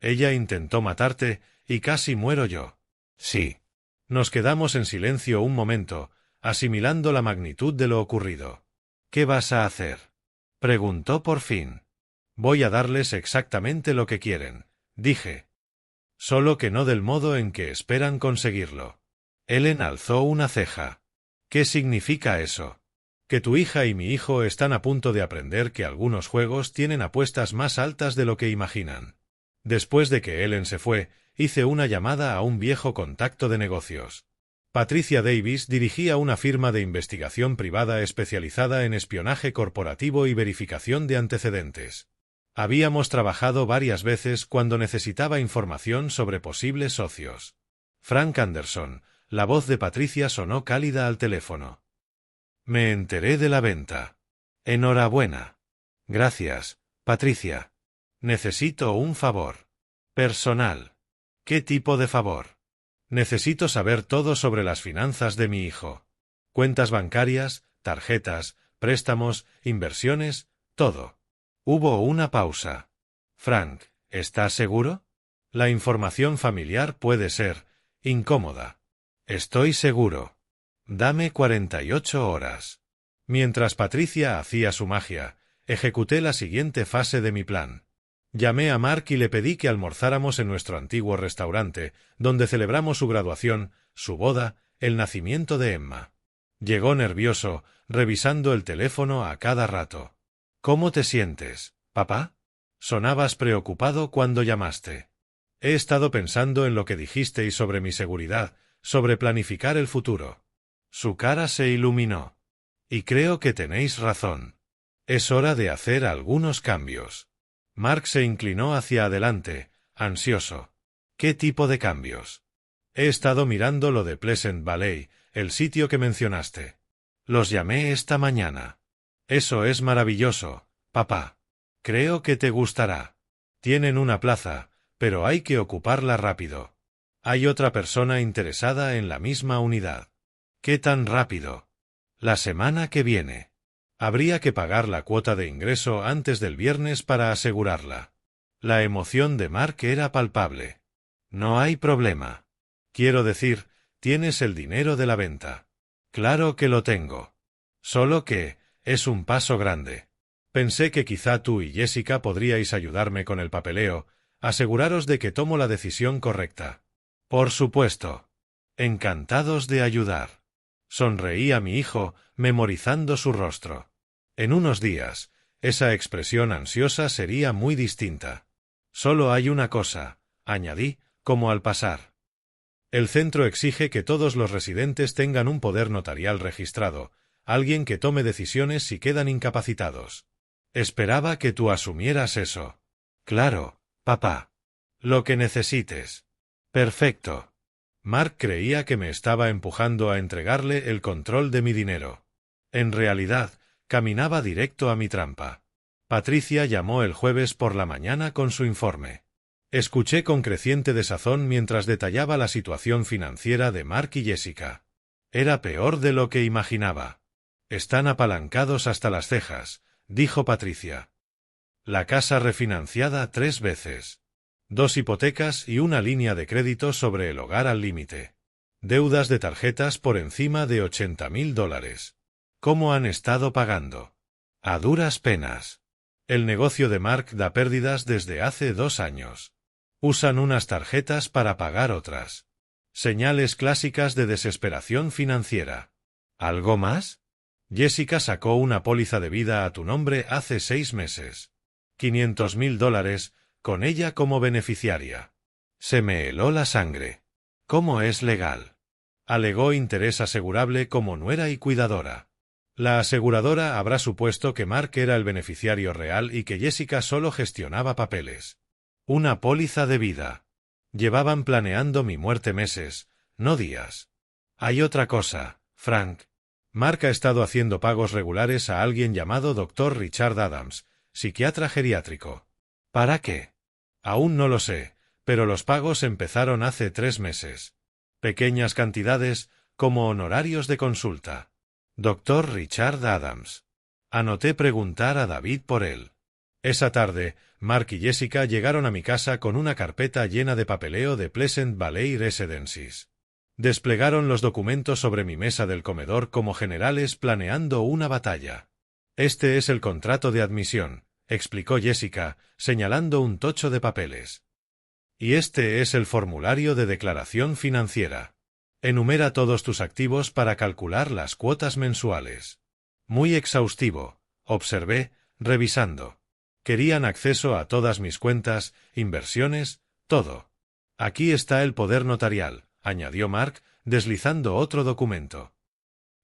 Ella intentó matarte, y casi muero yo». «Sí». Nos quedamos en silencio un momento, asimilando la magnitud de lo ocurrido. «¿Qué vas a hacer?», preguntó por fin. «Voy a darles exactamente lo que quieren», dije. «Solo que no del modo en que esperan conseguirlo». Ellen alzó una ceja. «¿Qué significa eso?» «Que tu hija y mi hijo están a punto de aprender que algunos juegos tienen apuestas más altas de lo que imaginan». Después de que Ellen se fue, hice una llamada a un viejo contacto de negocios. Patricia Davis dirigía una firma de investigación privada especializada en espionaje corporativo y verificación de antecedentes. Habíamos trabajado varias veces cuando necesitaba información sobre posibles socios. Frank Anderson, la voz de Patricia sonó cálida al teléfono. «Me enteré de la venta. Enhorabuena». «Gracias, Patricia. Necesito un favor. Personal». «¿Qué tipo de favor?» «Necesito saber todo sobre las finanzas de mi hijo. Cuentas bancarias, tarjetas, préstamos, inversiones, todo». Hubo una pausa. «Frank, ¿estás seguro? La información familiar puede ser incómoda». «Estoy seguro. Dame 48 horas». Mientras Patricia hacía su magia, ejecuté la siguiente fase de mi plan. Llamé a Mark y le pedí que almorzáramos en nuestro antiguo restaurante, donde celebramos su graduación, su boda, el nacimiento de Emma. Llegó nervioso, revisando el teléfono a cada rato. «¿Cómo te sientes, papá? Sonabas preocupado cuando llamaste». «He estado pensando en lo que dijisteis sobre mi seguridad, sobre planificar el futuro». Su cara se iluminó. «Y creo que tenéis razón. Es hora de hacer algunos cambios». Mark se inclinó hacia adelante, ansioso. «¿Qué tipo de cambios?» «He estado mirando lo de Pleasant Valley, el sitio que mencionaste. Los llamé esta mañana». «Eso es maravilloso, papá. Creo que te gustará. Tienen una plaza, pero hay que ocuparla rápido. Hay otra persona interesada en la misma unidad». «¿Qué tan rápido?» «La semana que viene». Habría que pagar la cuota de ingreso antes del viernes para asegurarla. La emoción de Mark era palpable. No hay problema. Quiero decir, tienes el dinero de la venta. Claro que lo tengo. Solo que, es un paso grande. Pensé que quizá tú y Jessica podríais ayudarme con el papeleo, aseguraros de que tomo la decisión correcta. Por supuesto. Encantados de ayudar. Sonreí a mi hijo, memorizando su rostro. En unos días, esa expresión ansiosa sería muy distinta. Solo hay una cosa, añadí, como al pasar. El centro exige que todos los residentes tengan un poder notarial registrado, alguien que tome decisiones si quedan incapacitados. Esperaba que tú asumieras eso. Claro, papá. Lo que necesites. Perfecto. Mark creía que me estaba empujando a entregarle el control de mi dinero. En realidad, caminaba directo a mi trampa. Patricia llamó el jueves por la mañana con su informe. Escuché con creciente desazón mientras detallaba la situación financiera de Mark y Jessica. Era peor de lo que imaginaba. Están apalancados hasta las cejas, dijo Patricia. La casa refinanciada 3 veces. 2 hipotecas y una línea de crédito sobre el hogar al límite. Deudas de tarjetas por encima de $80,000. ¿Cómo han estado pagando? A duras penas. El negocio de Mark da pérdidas desde hace 2 años. Usan unas tarjetas para pagar otras. Señales clásicas de desesperación financiera. ¿Algo más? Jessica sacó una póliza de vida a tu nombre hace 6 meses. $500,000, con ella como beneficiaria. Se me heló la sangre. ¿Cómo es legal? Alegó interés asegurable como nuera y cuidadora. La aseguradora habrá supuesto que Mark era el beneficiario real y que Jessica solo gestionaba papeles. Una póliza de vida. Llevaban planeando mi muerte meses, no días. Hay otra cosa, Frank. Mark ha estado haciendo pagos regulares a alguien llamado Dr. Richard Adams, psiquiatra geriátrico. ¿Para qué? Aún no lo sé, pero los pagos empezaron hace 3 meses. Pequeñas cantidades, como honorarios de consulta. Dr. Richard Adams. Anoté preguntar a David por él. Esa tarde, Mark y Jessica llegaron a mi casa con una carpeta llena de papeleo de Pleasant Valley Residences. Desplegaron los documentos sobre mi mesa del comedor como generales planeando una batalla. Este es el contrato de admisión, explicó Jessica, señalando un tocho de papeles. Y este es el formulario de declaración financiera. Enumera todos tus activos para calcular las cuotas mensuales. Muy exhaustivo, observé, revisando. Querían acceso a todas mis cuentas, inversiones, todo. Aquí está el poder notarial, añadió Mark, deslizando otro documento.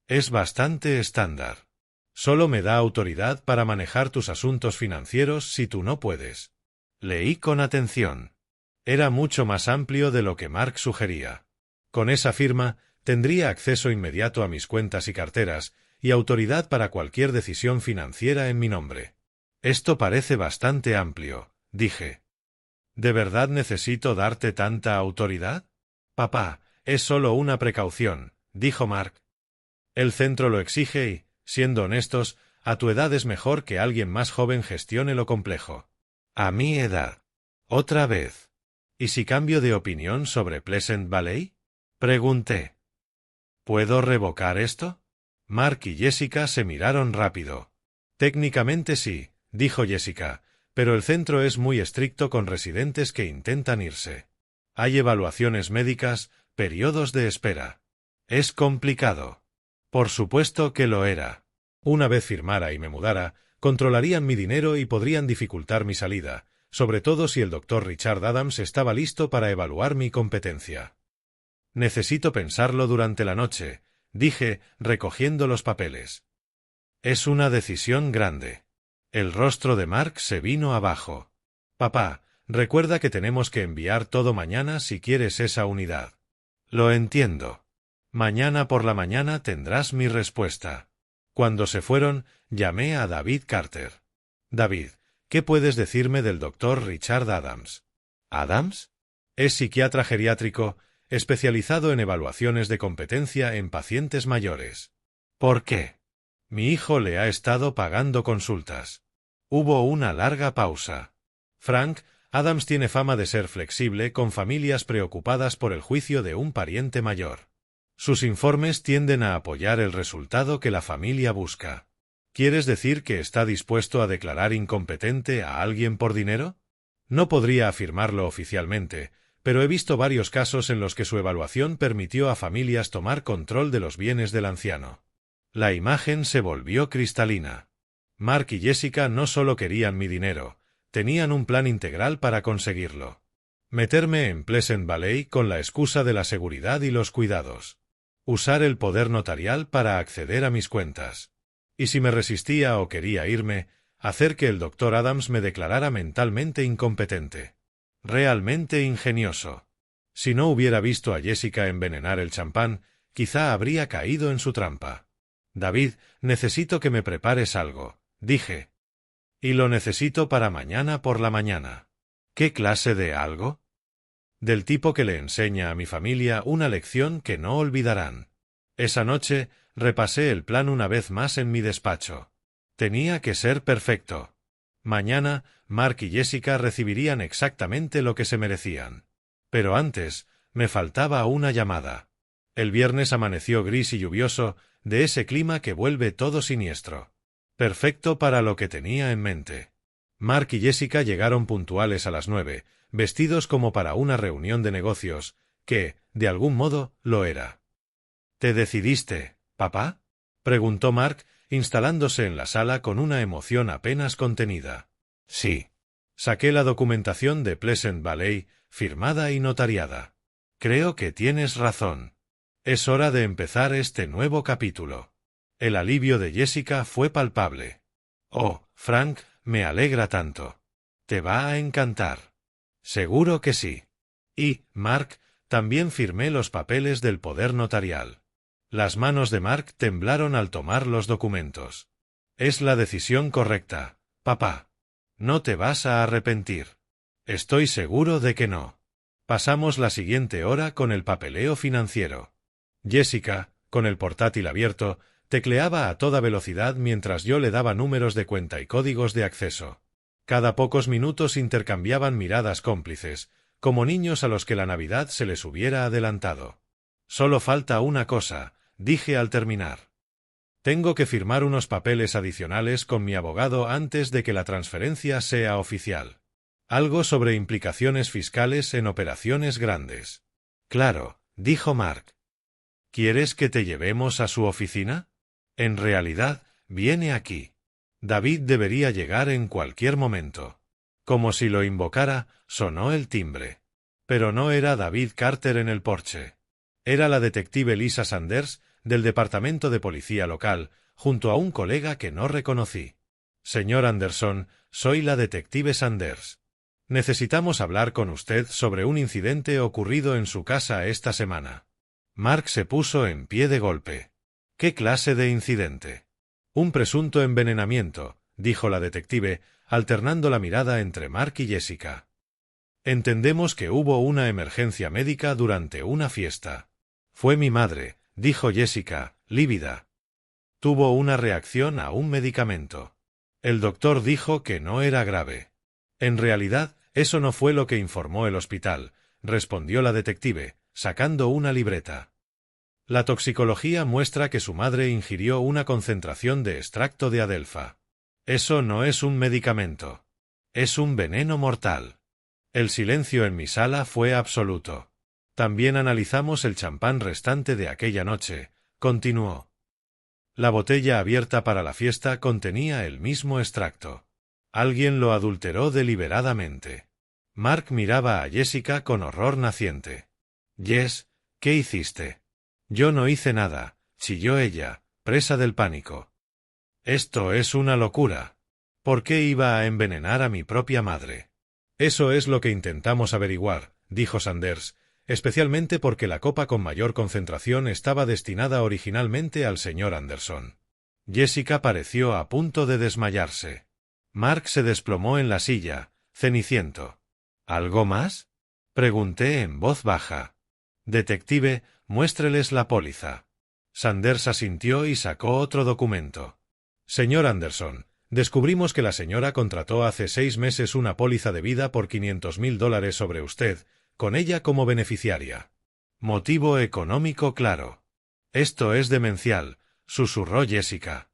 Es bastante estándar. Solo me da autoridad para manejar tus asuntos financieros si tú no puedes. Leí con atención. Era mucho más amplio de lo que Mark sugería. Con esa firma, tendría acceso inmediato a mis cuentas y carteras, y autoridad para cualquier decisión financiera en mi nombre. Esto parece bastante amplio, dije. ¿De verdad necesito darte tanta autoridad? Papá, es solo una precaución, dijo Mark. El centro lo exige y, siendo honestos, a tu edad es mejor que alguien más joven gestione lo complejo. A mi edad. Otra vez. ¿Y si cambio de opinión sobre Pleasant Valley? Pregunté. ¿Puedo revocar esto? Mark y Jessica se miraron rápido. Técnicamente sí, dijo Jessica, pero el centro es muy estricto con residentes que intentan irse. Hay evaluaciones médicas, periodos de espera. Es complicado. Por supuesto que lo era. Una vez firmara y me mudara, controlarían mi dinero y podrían dificultar mi salida, sobre todo si el Dr. Richard Adams estaba listo para evaluar mi competencia. Necesito pensarlo durante la noche, dije, recogiendo los papeles. Es una decisión grande. El rostro de Mark se vino abajo. Papá, recuerda que tenemos que enviar todo mañana si quieres esa unidad. Lo entiendo. Mañana por la mañana tendrás mi respuesta. Cuando se fueron, llamé a David Carter. David, ¿qué puedes decirme del Dr. Richard Adams? ¿Adams? Es psiquiatra geriátrico, especializado en evaluaciones de competencia en pacientes mayores. ¿Por qué? Mi hijo le ha estado pagando consultas. Hubo una larga pausa. Frank, Adams tiene fama de ser flexible con familias preocupadas por el juicio de un pariente mayor. Sus informes tienden a apoyar el resultado que la familia busca. ¿Quieres decir que está dispuesto a declarar incompetente a alguien por dinero? No podría afirmarlo oficialmente, pero he visto varios casos en los que su evaluación permitió a familias tomar control de los bienes del anciano. La imagen se volvió cristalina. Mark y Jessica no solo querían mi dinero, tenían un plan integral para conseguirlo. Meterme en Pleasant Valley con la excusa de la seguridad y los cuidados. Usar el poder notarial para acceder a mis cuentas. Y si me resistía o quería irme, hacer que el Dr. Adams me declarara mentalmente incompetente. Realmente ingenioso. Si no hubiera visto a Jessica envenenar el champán, quizá habría caído en su trampa. David, necesito que me prepares algo, dije. Y lo necesito para mañana por la mañana. ¿Qué clase de algo? Del tipo que le enseña a mi familia una lección que no olvidarán. Esa noche, repasé el plan una vez más en mi despacho. Tenía que ser perfecto. Mañana, Mark y Jessica recibirían exactamente lo que se merecían. Pero antes, me faltaba una llamada. El viernes amaneció gris y lluvioso, de ese clima que vuelve todo siniestro. Perfecto para lo que tenía en mente. Mark y Jessica llegaron puntuales a las 9, vestidos como para una reunión de negocios, que, de algún modo, lo era. ¿Te decidiste, papá?, preguntó Mark, instalándose en la sala con una emoción apenas contenida. Sí. Saqué la documentación de Pleasant Valley, firmada y notariada. Creo que tienes razón. Es hora de empezar este nuevo capítulo. El alivio de Jessica fue palpable. Oh, Frank, me alegra tanto. Te va a encantar. Seguro que sí. Y, Mark, también firmé los papeles del poder notarial. Las manos de Mark temblaron al tomar los documentos. Es la decisión correcta, papá. No te vas a arrepentir. Estoy seguro de que no. Pasamos la siguiente hora con el papeleo financiero. Jessica, con el portátil abierto, tecleaba a toda velocidad mientras yo le daba números de cuenta y códigos de acceso. Cada pocos minutos intercambiaban miradas cómplices, como niños a los que la Navidad se les hubiera adelantado. Solo falta una cosa, dije al terminar. Tengo que firmar unos papeles adicionales con mi abogado antes de que la transferencia sea oficial. Algo sobre implicaciones fiscales en operaciones grandes. Claro, dijo Mark. ¿Quieres que te llevemos a su oficina? En realidad, viene aquí. David debería llegar en cualquier momento. Como si lo invocara, sonó el timbre. Pero no era David Carter en el porche. Era la detective Lisa Sanders, del departamento de policía local, junto a un colega que no reconocí. Señor Anderson, soy la detective Sanders. Necesitamos hablar con usted sobre un incidente ocurrido en su casa esta semana. Mark se puso en pie de golpe. ¿Qué clase de incidente? Un presunto envenenamiento, dijo la detective, alternando la mirada entre Mark y Jessica. Entendemos que hubo una emergencia médica durante una fiesta. Fue mi madre, dijo Jessica, lívida. Tuvo una reacción a un medicamento. El doctor dijo que no era grave. En realidad, eso no fue lo que informó el hospital, respondió la detective, sacando una libreta. La toxicología muestra que su madre ingirió una concentración de extracto de adelfa. Eso no es un medicamento. Es un veneno mortal. El silencio en mi sala fue absoluto. También analizamos el champán restante de aquella noche, continuó. La botella abierta para la fiesta contenía el mismo extracto. Alguien lo adulteró deliberadamente. Mark miraba a Jessica con horror naciente. Jess, ¿qué hiciste? Yo no hice nada, chilló ella, presa del pánico. Esto es una locura. ¿Por qué iba a envenenar a mi propia madre? Eso es lo que intentamos averiguar, dijo Sanders, especialmente porque la copa con mayor concentración estaba destinada originalmente al señor Anderson. Jessica pareció a punto de desmayarse. Mark se desplomó en la silla, ceniciento. ¿Algo más? Pregunté en voz baja. Detective, muéstreles la póliza. Sanders asintió y sacó otro documento. Señor Anderson, descubrimos que la señora contrató hace 6 meses una póliza de vida por $500.000 sobre usted, con ella como beneficiaria. Motivo económico claro. Esto es demencial, susurró Jessica.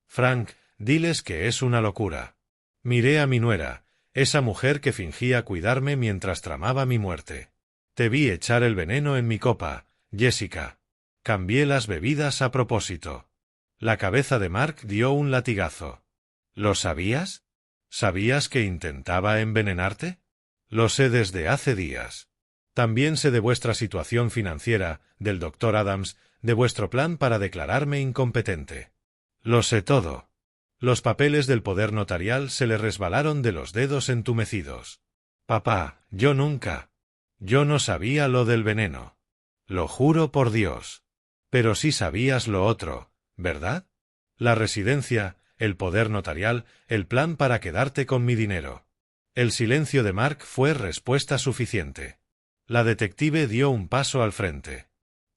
Frank, diles que es una locura. Miré a mi nuera, esa mujer que fingía cuidarme mientras tramaba mi muerte. Te vi echar el veneno en mi copa, Jessica. Cambié las bebidas a propósito. La cabeza de Mark dio un latigazo. ¿Lo sabías? ¿Sabías que intentaba envenenarte? Lo sé desde hace días. También sé de vuestra situación financiera, del Dr. Adams, de vuestro plan para declararme incompetente. Lo sé todo. Los papeles del poder notarial se le resbalaron de los dedos entumecidos. Papá, yo no sabía lo del veneno. Lo juro por Dios. Pero sí sabías lo otro, ¿verdad? La residencia, el poder notarial, el plan para quedarte con mi dinero. El silencio de Mark fue respuesta suficiente. La detective dio un paso al frente.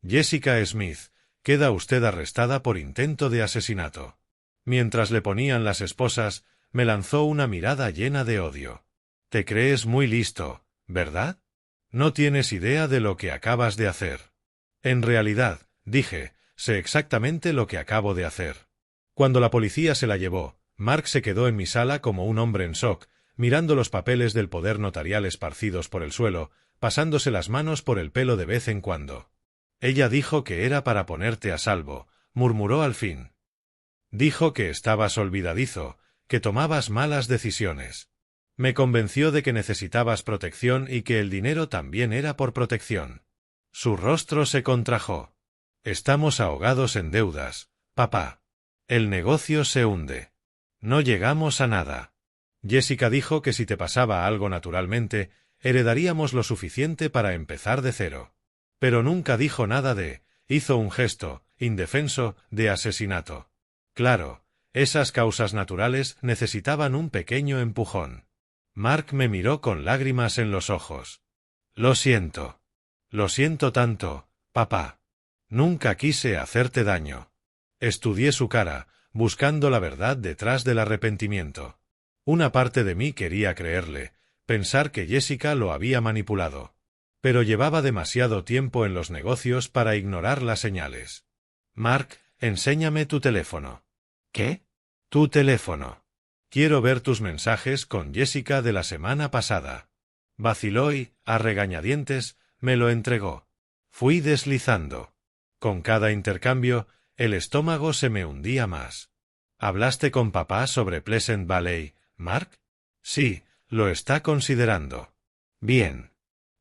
Jessica Smith, queda usted arrestada por intento de asesinato. Mientras le ponían las esposas, me lanzó una mirada llena de odio. Te crees muy listo, ¿verdad? No tienes idea de lo que acabas de hacer. En realidad, dije, sé exactamente lo que acabo de hacer. Cuando la policía se la llevó, Mark se quedó en mi sala como un hombre en shock, mirando los papeles del poder notarial esparcidos por el suelo, pasándose las manos por el pelo de vez en cuando. Ella dijo que era para ponerte a salvo, murmuró al fin. Dijo que estabas olvidadizo, que tomabas malas decisiones. Me convenció de que necesitabas protección y que el dinero también era por protección. Su rostro se contrajo. Estamos ahogados en deudas, papá. El negocio se hunde. No llegamos a nada. Jessica dijo que si te pasaba algo naturalmente, heredaríamos lo suficiente para empezar de cero. Pero nunca dijo nada hizo un gesto, indefenso, de asesinato. Claro, esas causas naturales necesitaban un pequeño empujón. Mark me miró con lágrimas en los ojos. Lo siento. Lo siento tanto, papá. Nunca quise hacerte daño. Estudié su cara, buscando la verdad detrás del arrepentimiento. Una parte de mí quería creerle, pensar que Jessica lo había manipulado. Pero llevaba demasiado tiempo en los negocios para ignorar las señales. Mark, enséñame tu teléfono. ¿Qué? Tu teléfono. Quiero ver tus mensajes con Jessica de la semana pasada. Vaciló y, a regañadientes, me lo entregó. Fui deslizando. Con cada intercambio, el estómago se me hundía más. ¿Hablaste con papá sobre Pleasant Valley, Mark? Sí, lo está considerando. Bien.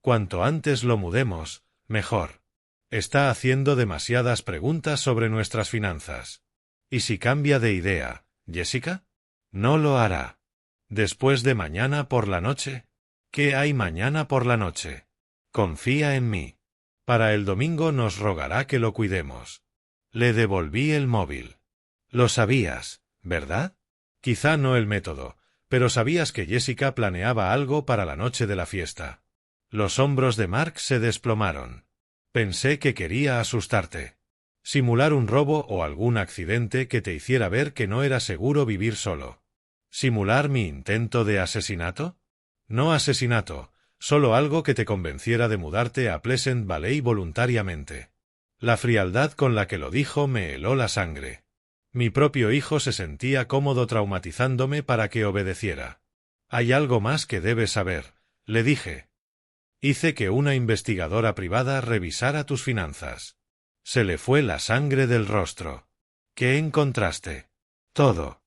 Cuanto antes lo mudemos, mejor. Está haciendo demasiadas preguntas sobre nuestras finanzas. ¿Y si cambia de idea, Jessica? No lo hará. ¿Después de mañana por la noche? ¿Qué hay mañana por la noche? Confía en mí. Para el domingo nos rogará que lo cuidemos. Le devolví el móvil. Lo sabías, ¿verdad? Quizá no el método, pero sabías que Jessica planeaba algo para la noche de la fiesta. Los hombros de Mark se desplomaron. Pensé que quería asustarte. Simular un robo o algún accidente que te hiciera ver que no era seguro vivir solo. ¿Simular mi intento de asesinato? No asesinato, solo algo que te convenciera de mudarte a Pleasant Valley voluntariamente. La frialdad con la que lo dijo me heló la sangre. Mi propio hijo se sentía cómodo traumatizándome para que obedeciera. Hay algo más que debes saber, le dije. Hice que una investigadora privada revisara tus finanzas. Se le fue la sangre del rostro. ¿Qué encontraste? Todo.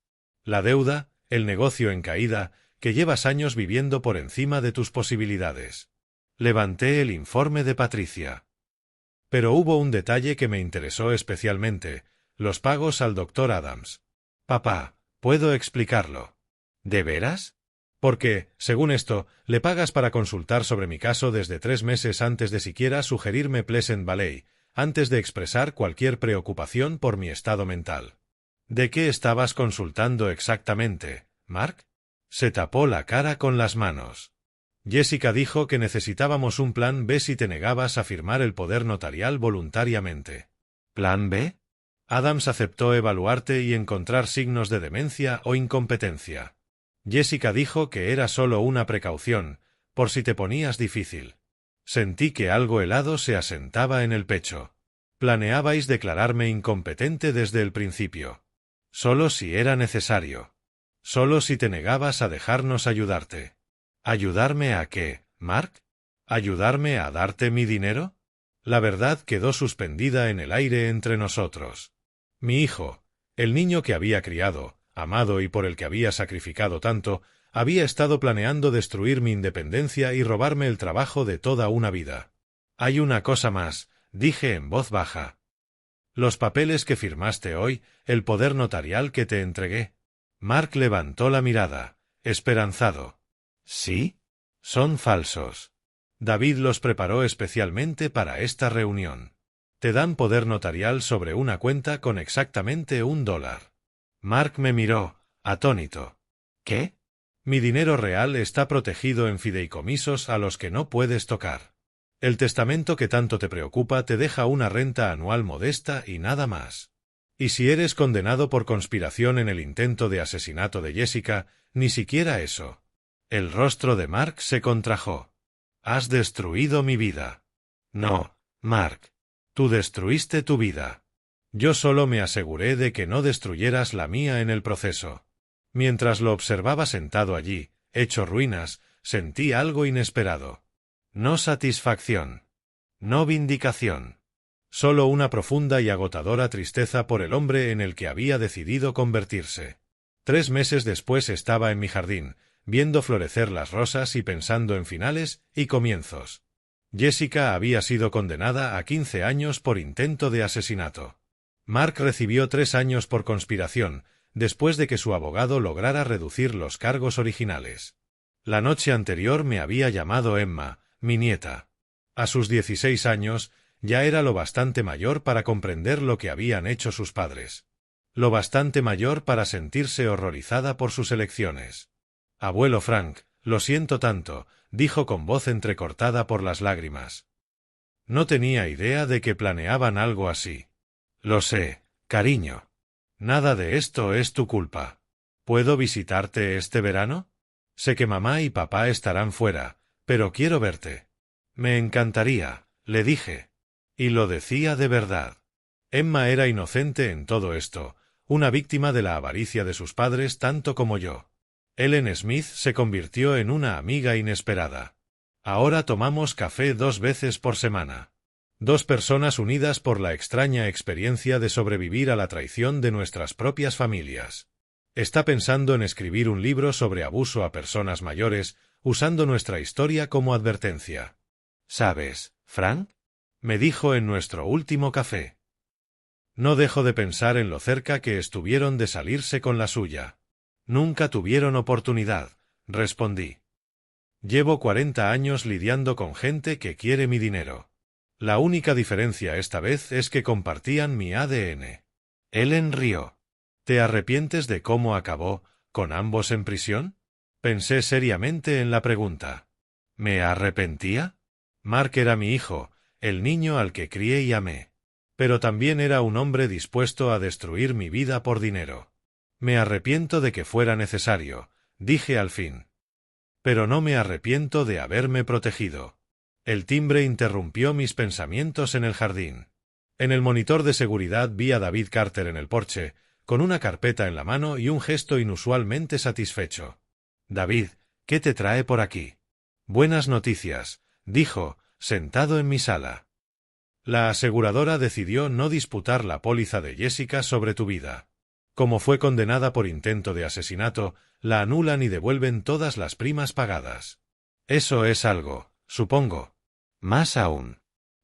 La deuda, el negocio en caída, que llevas años viviendo por encima de tus posibilidades. Levanté el informe de Patricia. Pero hubo un detalle que me interesó especialmente, los pagos al Dr. Adams. Papá, ¿puedo explicarlo? ¿De veras? Porque, según esto, le pagas para consultar sobre mi caso desde 3 meses antes de siquiera sugerirme Pleasant Valley, antes de expresar cualquier preocupación por mi estado mental. ¿De qué estabas consultando exactamente, Mark? Se tapó la cara con las manos. Jessica dijo que necesitábamos un plan B si te negabas a firmar el poder notarial voluntariamente. ¿Plan B? Adams aceptó evaluarte y encontrar signos de demencia o incompetencia. Jessica dijo que era solo una precaución, por si te ponías difícil. Sentí que algo helado se asentaba en el pecho. Planeabais declararme incompetente desde el principio. Solo si era necesario. Solo si te negabas a dejarnos ayudarte. ¿Ayudarme a qué, Mark? ¿Ayudarme a darte mi dinero? La verdad quedó suspendida en el aire entre nosotros. Mi hijo, el niño que había criado, amado y por el que había sacrificado tanto, había estado planeando destruir mi independencia y robarme el trabajo de toda una vida. Hay una cosa más, dije en voz baja. Los papeles que firmaste hoy, el poder notarial que te entregué. Mark levantó la mirada, esperanzado. ¿Sí? Son falsos. David los preparó especialmente para esta reunión. Te dan poder notarial sobre una cuenta con exactamente $1. Mark me miró, atónito. ¿Qué? Mi dinero real está protegido en fideicomisos a los que no puedes tocar. El testamento que tanto te preocupa te deja una renta anual modesta y nada más. Y si eres condenado por conspiración en el intento de asesinato de Jessica, ni siquiera eso. El rostro de Mark se contrajo. Has destruido mi vida. No, Mark. Tú destruiste tu vida. Yo solo me aseguré de que no destruyeras la mía en el proceso. Mientras lo observaba sentado allí, hecho ruinas, sentí algo inesperado. No satisfacción. No vindicación. Solo una profunda y agotadora tristeza por el hombre en el que había decidido convertirse. 3 meses después estaba en mi jardín, viendo florecer las rosas y pensando en finales y comienzos. Jessica había sido condenada a 15 años por intento de asesinato. Mark recibió 3 años por conspiración, después de que su abogado lograra reducir los cargos originales. La noche anterior me había llamado Emma, mi nieta. A sus 16 años, ya era lo bastante mayor para comprender lo que habían hecho sus padres. Lo bastante mayor para sentirse horrorizada por sus elecciones. Abuelo Frank, lo siento tanto, dijo con voz entrecortada por las lágrimas. No tenía idea de que planeaban algo así. Lo sé, cariño. Nada de esto es tu culpa. ¿Puedo visitarte este verano? Sé que mamá y papá estarán fuera, pero quiero verte. Me encantaría, le dije. Y lo decía de verdad. Emma era inocente en todo esto, una víctima de la avaricia de sus padres tanto como yo. Ellen Smith se convirtió en una amiga inesperada. Ahora tomamos café 2 veces por semana. 2 personas unidas por la extraña experiencia de sobrevivir a la traición de nuestras propias familias. Está pensando en escribir un libro sobre abuso a personas mayores, usando nuestra historia como advertencia. ¿Sabes, Frank? Me dijo en nuestro último café. No dejo de pensar en lo cerca que estuvieron de salirse con la suya. Nunca tuvieron oportunidad, respondí. Llevo 40 años lidiando con gente que quiere mi dinero. La única diferencia esta vez es que compartían mi ADN. Ellen rió. ¿Te arrepientes de cómo acabó, con ambos en prisión? Pensé seriamente en la pregunta. ¿Me arrepentía? Mark era mi hijo, el niño al que crié y amé. Pero también era un hombre dispuesto a destruir mi vida por dinero. Me arrepiento de que fuera necesario, dije al fin. Pero no me arrepiento de haberme protegido. El timbre interrumpió mis pensamientos en el jardín. En el monitor de seguridad vi a David Carter en el porche, con una carpeta en la mano y un gesto inusualmente satisfecho. David, ¿qué te trae por aquí? Buenas noticias, dijo, sentado en mi sala. La aseguradora decidió no disputar la póliza de Jessica sobre tu vida. Como fue condenada por intento de asesinato, la anulan y devuelven todas las primas pagadas. Eso es algo, supongo. Más aún.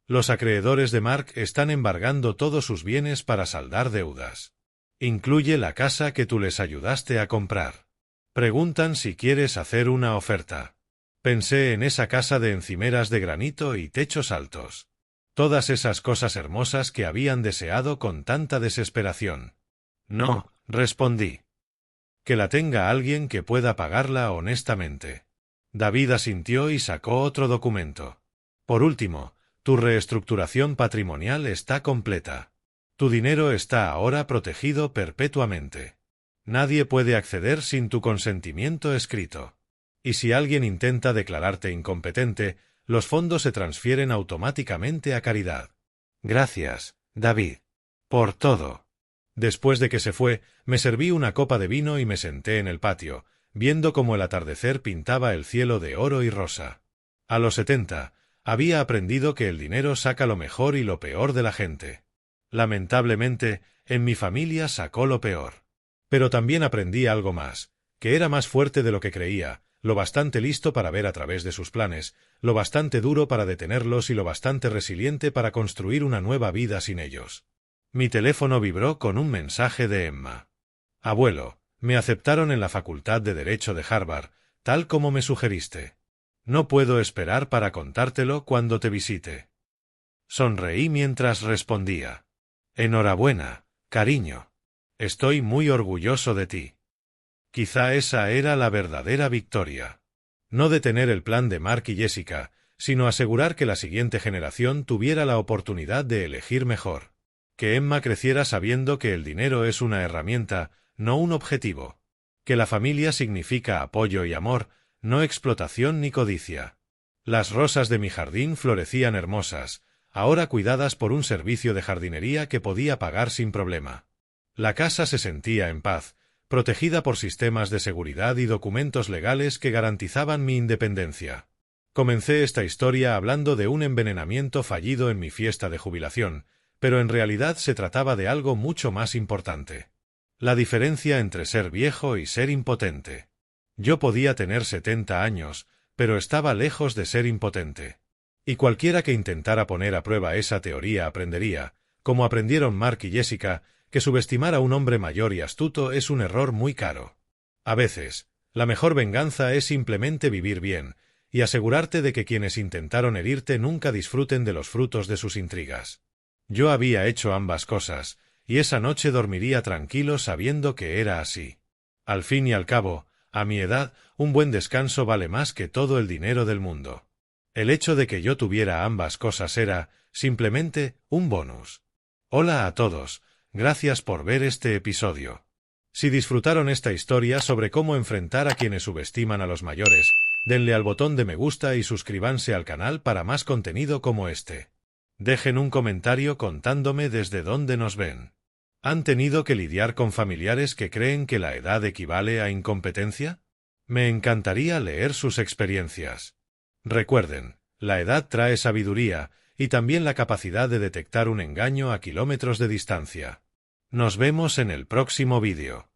Los acreedores de Mark están embargando todos sus bienes para saldar deudas. Incluye la casa que tú les ayudaste a comprar. Preguntan si quieres hacer una oferta. Pensé en esa casa de encimeras de granito y techos altos. Todas esas cosas hermosas que habían deseado con tanta desesperación. No, respondí. Que la tenga alguien que pueda pagarla honestamente. David asintió y sacó otro documento. Por último, tu reestructuración patrimonial está completa. Tu dinero está ahora protegido perpetuamente. Nadie puede acceder sin tu consentimiento escrito. Y si alguien intenta declararte incompetente, los fondos se transfieren automáticamente a caridad. Gracias, David. Por todo. Después de que se fue, me serví una copa de vino y me senté en el patio, viendo cómo el atardecer pintaba el cielo de oro y rosa. A los 70, había aprendido que el dinero saca lo mejor y lo peor de la gente. Lamentablemente, en mi familia sacó lo peor. Pero también aprendí algo más, que era más fuerte de lo que creía, lo bastante listo para ver a través de sus planes, lo bastante duro para detenerlos y lo bastante resiliente para construir una nueva vida sin ellos. Mi teléfono vibró con un mensaje de Emma. Abuelo, me aceptaron en la Facultad de Derecho de Harvard, tal como me sugeriste. No puedo esperar para contártelo cuando te visite. Sonreí mientras respondía. Enhorabuena, cariño. Estoy muy orgulloso de ti. Quizá esa era la verdadera victoria. No detener el plan de Mark y Jessica, sino asegurar que la siguiente generación tuviera la oportunidad de elegir mejor. Que Emma creciera sabiendo que el dinero es una herramienta, no un objetivo. Que la familia significa apoyo y amor, no explotación ni codicia. Las rosas de mi jardín florecían hermosas, ahora cuidadas por un servicio de jardinería que podía pagar sin problema. La casa se sentía en paz, protegida por sistemas de seguridad y documentos legales que garantizaban mi independencia. Comencé esta historia hablando de un envenenamiento fallido en mi fiesta de jubilación, pero en realidad se trataba de algo mucho más importante. La diferencia entre ser viejo y ser impotente. Yo podía tener 70 años, pero estaba lejos de ser impotente. Y cualquiera que intentara poner a prueba esa teoría aprendería, como aprendieron Mark y Jessica, que subestimar a un hombre mayor y astuto es un error muy caro. A veces, la mejor venganza es simplemente vivir bien, y asegurarte de que quienes intentaron herirte nunca disfruten de los frutos de sus intrigas. Yo había hecho ambas cosas, y esa noche dormiría tranquilo sabiendo que era así. Al fin y al cabo, a mi edad, un buen descanso vale más que todo el dinero del mundo. El hecho de que yo tuviera ambas cosas era, simplemente, un bonus. Hola a todos, gracias por ver este episodio. Si disfrutaron esta historia sobre cómo enfrentar a quienes subestiman a los mayores, denle al botón de me gusta y suscríbanse al canal para más contenido como este. Dejen un comentario contándome desde dónde nos ven. ¿Han tenido que lidiar con familiares que creen que la edad equivale a incompetencia? Me encantaría leer sus experiencias. Recuerden, la edad trae sabiduría y también la capacidad de detectar un engaño a kilómetros de distancia. Nos vemos en el próximo vídeo.